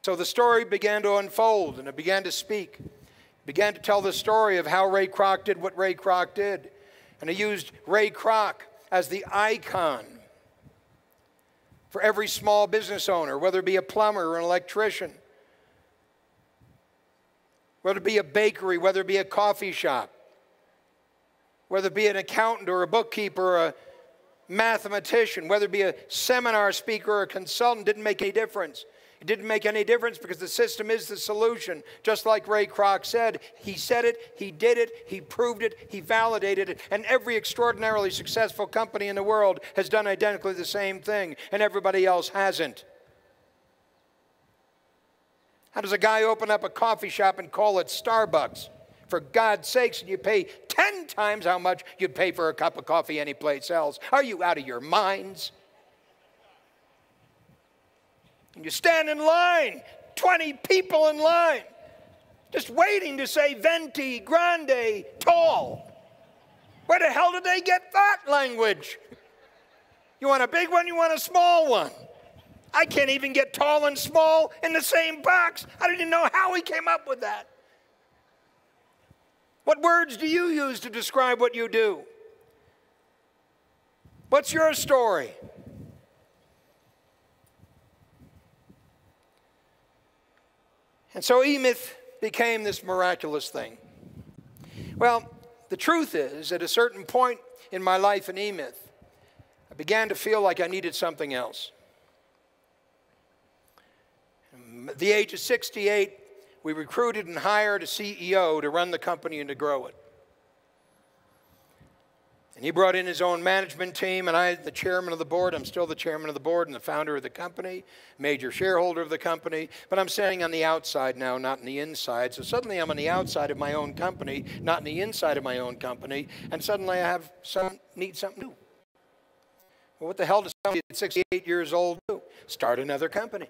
So the story began to unfold, and it began to speak. It began to tell the story of how Ray Kroc did what Ray Kroc did. And he used Ray Kroc as the icon for every small business owner, whether it be a plumber or an electrician, whether it be a bakery, whether it be a coffee shop, whether it be an accountant or a bookkeeper or a mathematician, whether it be a seminar speaker or a consultant, didn't make any difference. It didn't make any difference because the system is the solution. Just like Ray Kroc said, he said it, he did it, he proved it, he validated it, and every extraordinarily successful company in the world has done identically the same thing, and everybody else hasn't. How does a guy open up a coffee shop and call it Starbucks? For God's sakes, and you pay 10 times how much you'd pay for a cup of coffee anyplace else. Are you out of your minds? And you stand in line, 20 people in line, just waiting to say venti, grande, tall. Where the hell did they get that language? You want a big one, you want a small one. I can't even get tall and small in the same box. I don't even know how he came up with that. What words do you use to describe what you do? What's your story? And so E-Myth became this miraculous thing. Well, the truth is, at a certain point in my life in E-Myth, I began to feel like I needed something else. At the age of 68, we recruited and hired a CEO to run the company and to grow it. And he brought in his own management team, and I, the chairman of the board, I'm still the chairman of the board and the founder of the company, major shareholder of the company, but I'm standing on the outside now, not on the inside. So suddenly I'm on the outside of my own company, not on the inside of my own company, and suddenly I need something new. Well, what the hell does somebody at 68 years old do? Start another company.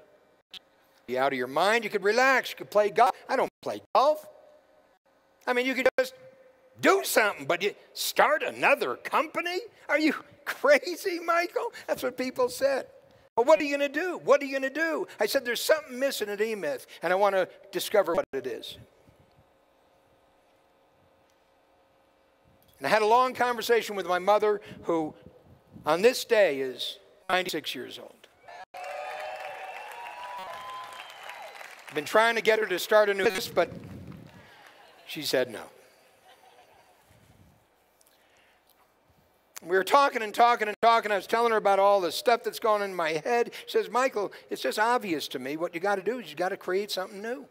Be out of your mind, you could relax, you could play golf. I don't play golf. I mean, you could just do something, but you start another company? Are you crazy, Michael? That's what people said. Well, what are you going to do? What are you going to do? I said, there's something missing at E-Myth, and I want to discover what it is. And I had a long conversation with my mother, who on this day is 96 years old. I've been trying to get her to start a new business, but she said no. We were talking and talking and talking. I was telling her about all the stuff that's going on in my head. She says, Michael, it's just obvious to me. What you got to do is you got to create something new.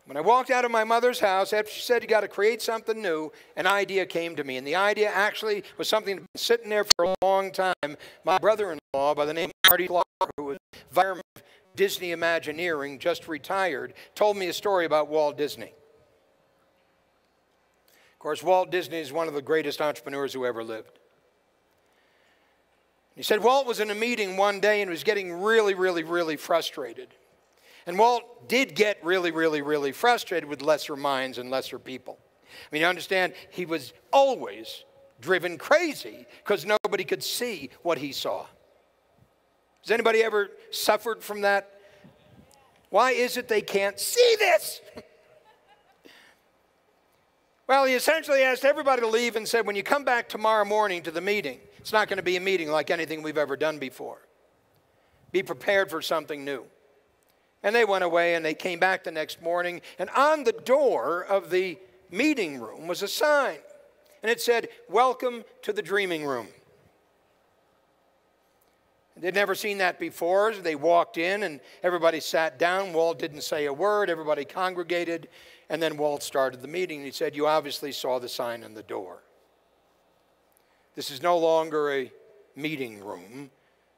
When I walked out of my mother's house, after she said you got to create something new, an idea came to me. And the idea actually was something that had been sitting there for a long time. My brother-in-law, by the name of Marty Clark, who was environment of Disney Imagineering, just retired, told me a story about Walt Disney. Of course, Walt Disney is one of the greatest entrepreneurs who ever lived. He said Walt was in a meeting one day and was getting really frustrated. And Walt did get really frustrated with lesser minds and lesser people. I mean, you understand, he was always driven crazy because nobody could see what he saw. Has anybody ever suffered from that? Why is it they can't see this? Well, he essentially asked everybody to leave and said, when you come back tomorrow morning to the meeting, It's not going to be a meeting like anything we've ever done before. Be prepared for something new. And they went away and they came back the next morning, and on the door of the meeting room was a sign. And it said, "Welcome to the dreaming room." They'd never seen that before. So they walked in and everybody sat down. Walt didn't say a word. Everybody congregated. And then Walt started the meeting. He said, "You obviously saw the sign on the door. This is no longer a meeting room,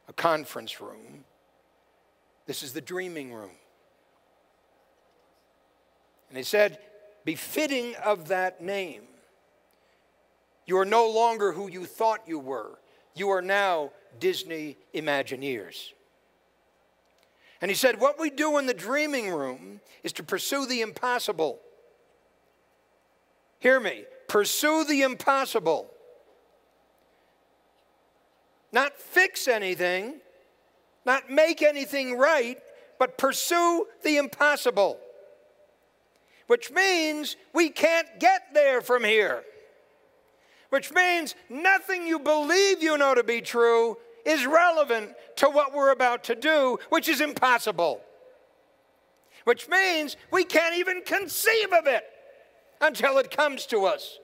a conference room. This is the dreaming room." And he said, "Befitting of that name, you are no longer who you thought you were. You are now Disney Imagineers." And he said, what we do in the dreaming room is to pursue the impossible. Hear me. Pursue the impossible. Not fix anything, not make anything right, but pursue the impossible. Which means we can't get there from here. Which means nothing you believe you know to be true is relevant to what we're about to do, which is impossible. Which means we can't even conceive of it until it comes to us.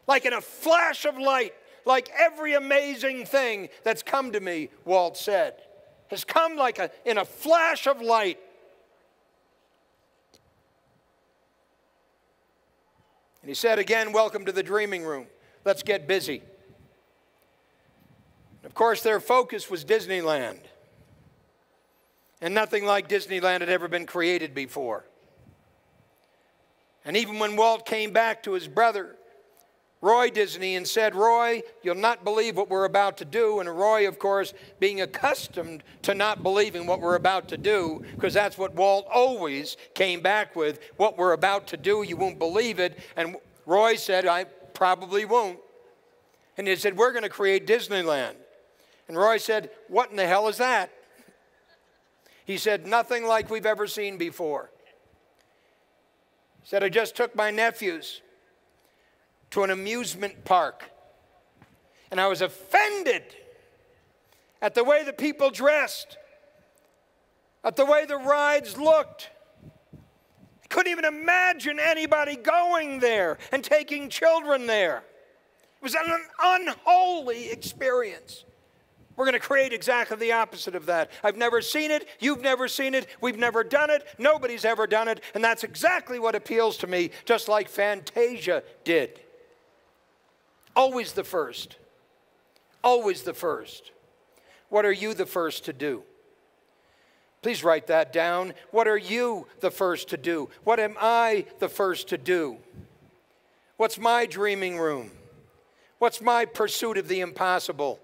Like in a flash of light, like every amazing thing that's come to me, Walt said, has come like in a flash of light. And he said again, "Welcome to the dreaming room. Let's get busy." Of course, their focus was Disneyland. And nothing like Disneyland had ever been created before. And even when Walt came back to his brother, Roy Disney, and said, "Roy, you'll not believe what we're about to do." And Roy, of course, being accustomed to not believing what we're about to do, because that's what Walt always came back with, "What we're about to do, you won't believe it." And Roy said, "I probably won't." And he said, "We're going to create Disneyland." And Roy said, "What in the hell is that?" He said, "Nothing like we've ever seen before." He said, "I just took my nephews to an amusement park, and I was offended at the way the people dressed, at the way the rides looked. I couldn't even imagine anybody going there and taking children there. It was an unholy experience. We're going to create exactly the opposite of that. I've never seen it. You've never seen it. We've never done it. Nobody's ever done it. And that's exactly what appeals to me, just like Fantasia did. Always the first. Always the first. What are you the first to do? Please write that down. What are you the first to do? What am I the first to do? What's my dreaming room? What's my pursuit of the impossible?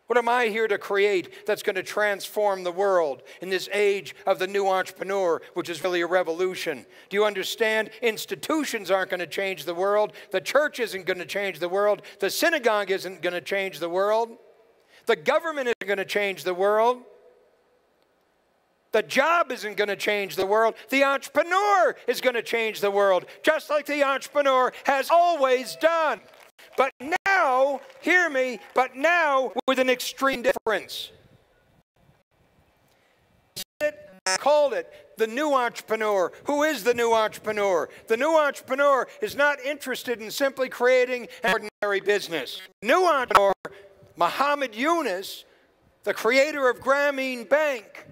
What am I here to create that's going to transform the world in this age of the new entrepreneur, which is really a revolution? Do you understand? Institutions aren't going to change the world. The church isn't going to change the world. The synagogue isn't going to change the world. The government isn't going to change the world. The job isn't going to change the world. The entrepreneur is going to change the world, just like the entrepreneur has always done. But now, hear me, but now with an extreme difference. I called it the new entrepreneur. Who is the new entrepreneur? The new entrepreneur is not interested in simply creating an ordinary business. New entrepreneur, Muhammad Yunus, the creator of Grameen Bank,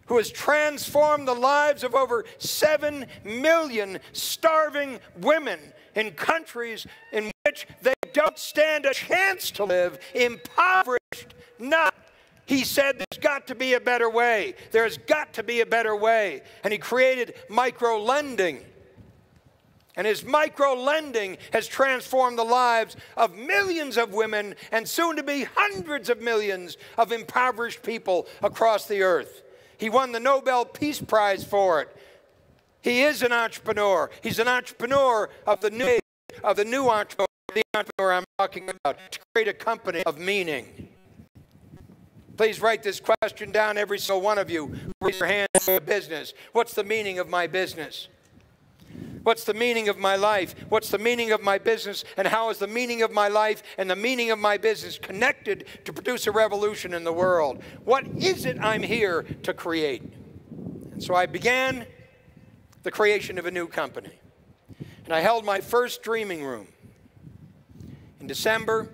who has transformed the lives of over 7 million starving women in countries in which they don't stand a chance to live, impoverished not. He said there's got to be a better way. There's got to be a better way. And he created micro-lending. And his micro-lending has transformed the lives of millions of women and soon to be hundreds of millions of impoverished people across the earth. He won the Nobel Peace Prize for it. He is an entrepreneur. He's an entrepreneur of the new entrepreneur, the entrepreneur I'm talking about, to create a company of meaning. Please write this question down, every single one of you. Raise your hand for a business. What's the meaning of my business? What's the meaning of my life? What's the meaning of my business? And how is the meaning of my life and the meaning of my business connected to produce a revolution in the world? What is it I'm here to create? And so I began the creation of a new company. And I held my first dreaming room in December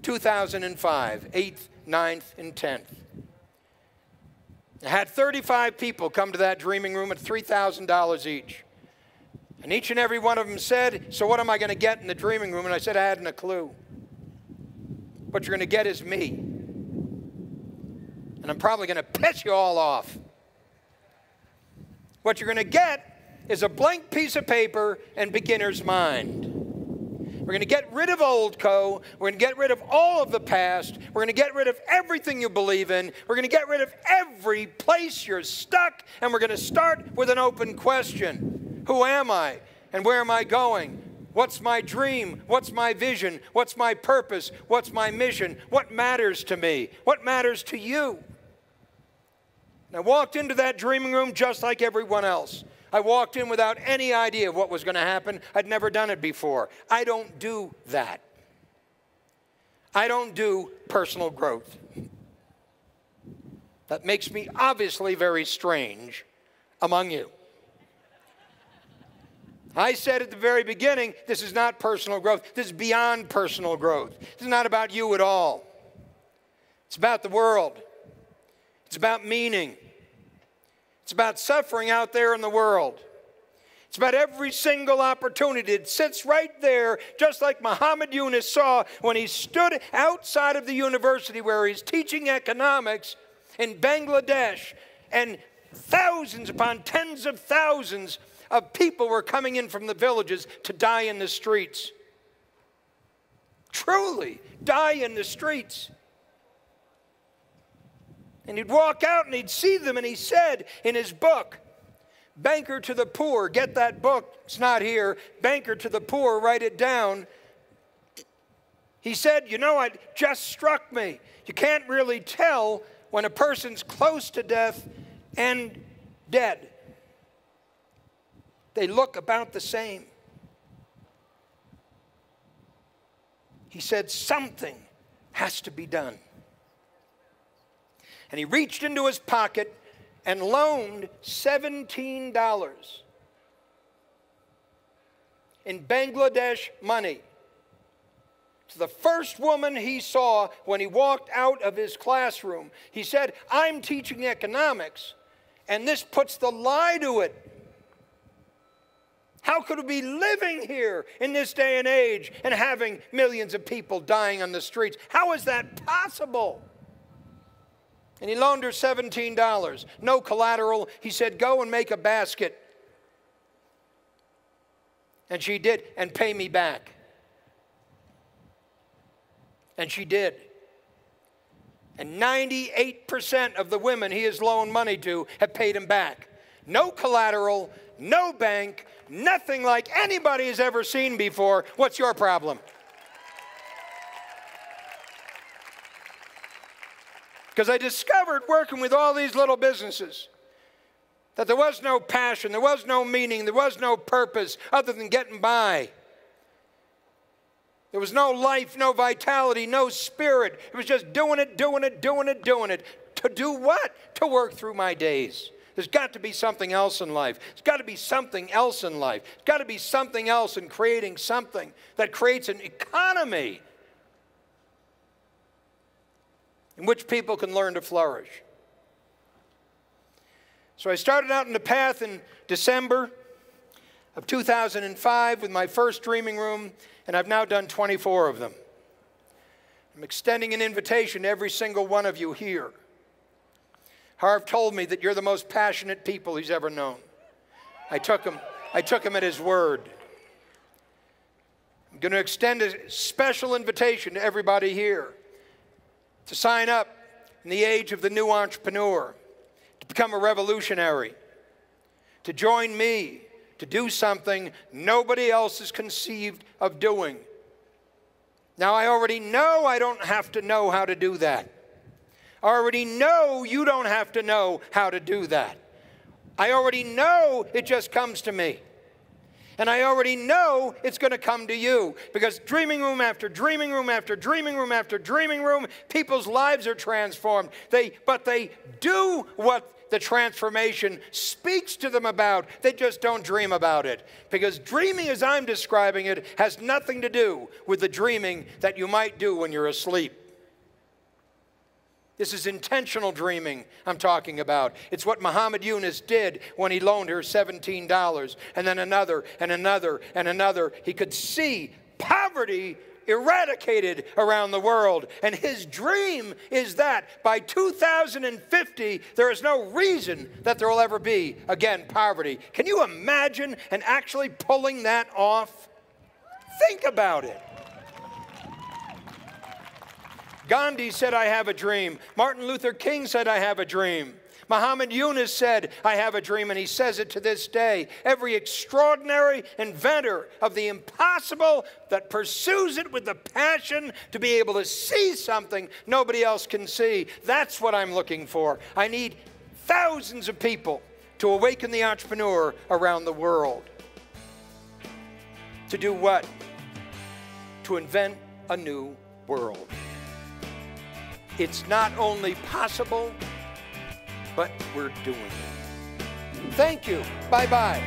2005, 8th, 9th, and 10th. I had 35 people come to that dreaming room at $3,000 each. And each and every one of them said, so what am I going to get in the dreaming room? And I said, I hadn't a clue. What you're going to get is me. And I'm probably going to piss you all off. What you're going to get is a blank piece of paper and beginner's mind. We're going to get rid of old co. We're going to get rid of all of the past. We're going to get rid of everything you believe in. We're going to get rid of every place you're stuck. And we're going to start with an open question. Who am I? And where am I going? What's my dream? What's my vision? What's my purpose? What's my mission? What matters to me? What matters to you? And I walked into that dreaming room just like everyone else. I walked in without any idea of what was going to happen. I'd never done it before. I don't do that. I don't do personal growth. That makes me obviously very strange among you. I said at the very beginning, this is not personal growth. This is beyond personal growth. This is not about you at all. It's about the world. It's about meaning. It's about suffering out there in the world. It's about every single opportunity that sits right there, just like Muhammad Yunus saw when he stood outside of the university where he's teaching economics in Bangladesh, and thousands upon tens of thousands of people were coming in from the villages to die in the streets. Truly, die in the streets. And he'd walk out and he'd see them, and he said in his book, Banker to the Poor, get that book, it's not here, Banker to the Poor, write it down. He said, you know, it just struck me. You can't really tell when a person's close to death and dead. They look about the same. He said, something has to be done. And he reached into his pocket and loaned $17 in Bangladesh money to the first woman he saw when he walked out of his classroom. He said, I'm teaching economics, and this puts the lie to it. How could we be living here in this day and age and having millions of people dying on the streets? How is that possible? And he loaned her $17. No collateral. He said, go and make a basket. And she did, and pay me back. And she did. And 98% of the women he has loaned money to have paid him back. No collateral, no bank, nothing like anybody has ever seen before. What's your problem? Because I discovered working with all these little businesses that there was no passion, there was no meaning, there was no purpose other than getting by. There was no life, no vitality, no spirit. It was just doing it, doing it, doing it, doing it. To do what? To work through my days. There's got to be something else in life. There's got to be something else in life. There's got to be something else in creating something that creates an economy in which people can learn to flourish. So I started out in the path in December of 2005 with my first dreaming room, and I've now done 24 of them. I'm extending an invitation to every single one of you here. Harv told me that you're the most passionate people he's ever known. I took him at his word. I'm going to extend a special invitation to everybody here to sign up in the age of the new entrepreneur, to become a revolutionary, to join me, to do something nobody else has conceived of doing. Now, I already know I don't have to know how to do that. I already know you don't have to know how to do that. I already know it just comes to me. And I already know it's going to come to you, because dreaming room after dreaming room after dreaming room after dreaming room, people's lives are transformed. But they do what the transformation speaks to them about. They just don't dream about it. Because dreaming, as I'm describing it, has nothing to do with the dreaming that you might do when you're asleep. This is intentional dreaming I'm talking about. It's what Muhammad Yunus did when he loaned her $17, and then another, and another, and another. He could see poverty eradicated around the world. And his dream is that by 2050, there is no reason that there will ever be, again, poverty. Can you imagine and actually pulling that off? Think about it. Gandhi said, I have a dream. Martin Luther King said, I have a dream. Muhammad Yunus said, I have a dream, and he says it to this day. Every extraordinary inventor of the impossible that pursues it with the passion to be able to see something nobody else can see. That's what I'm looking for. I need thousands of people to awaken the entrepreneur around the world. To do what? To invent a new world. It's not only possible, but we're doing it. Thank you. Bye-bye.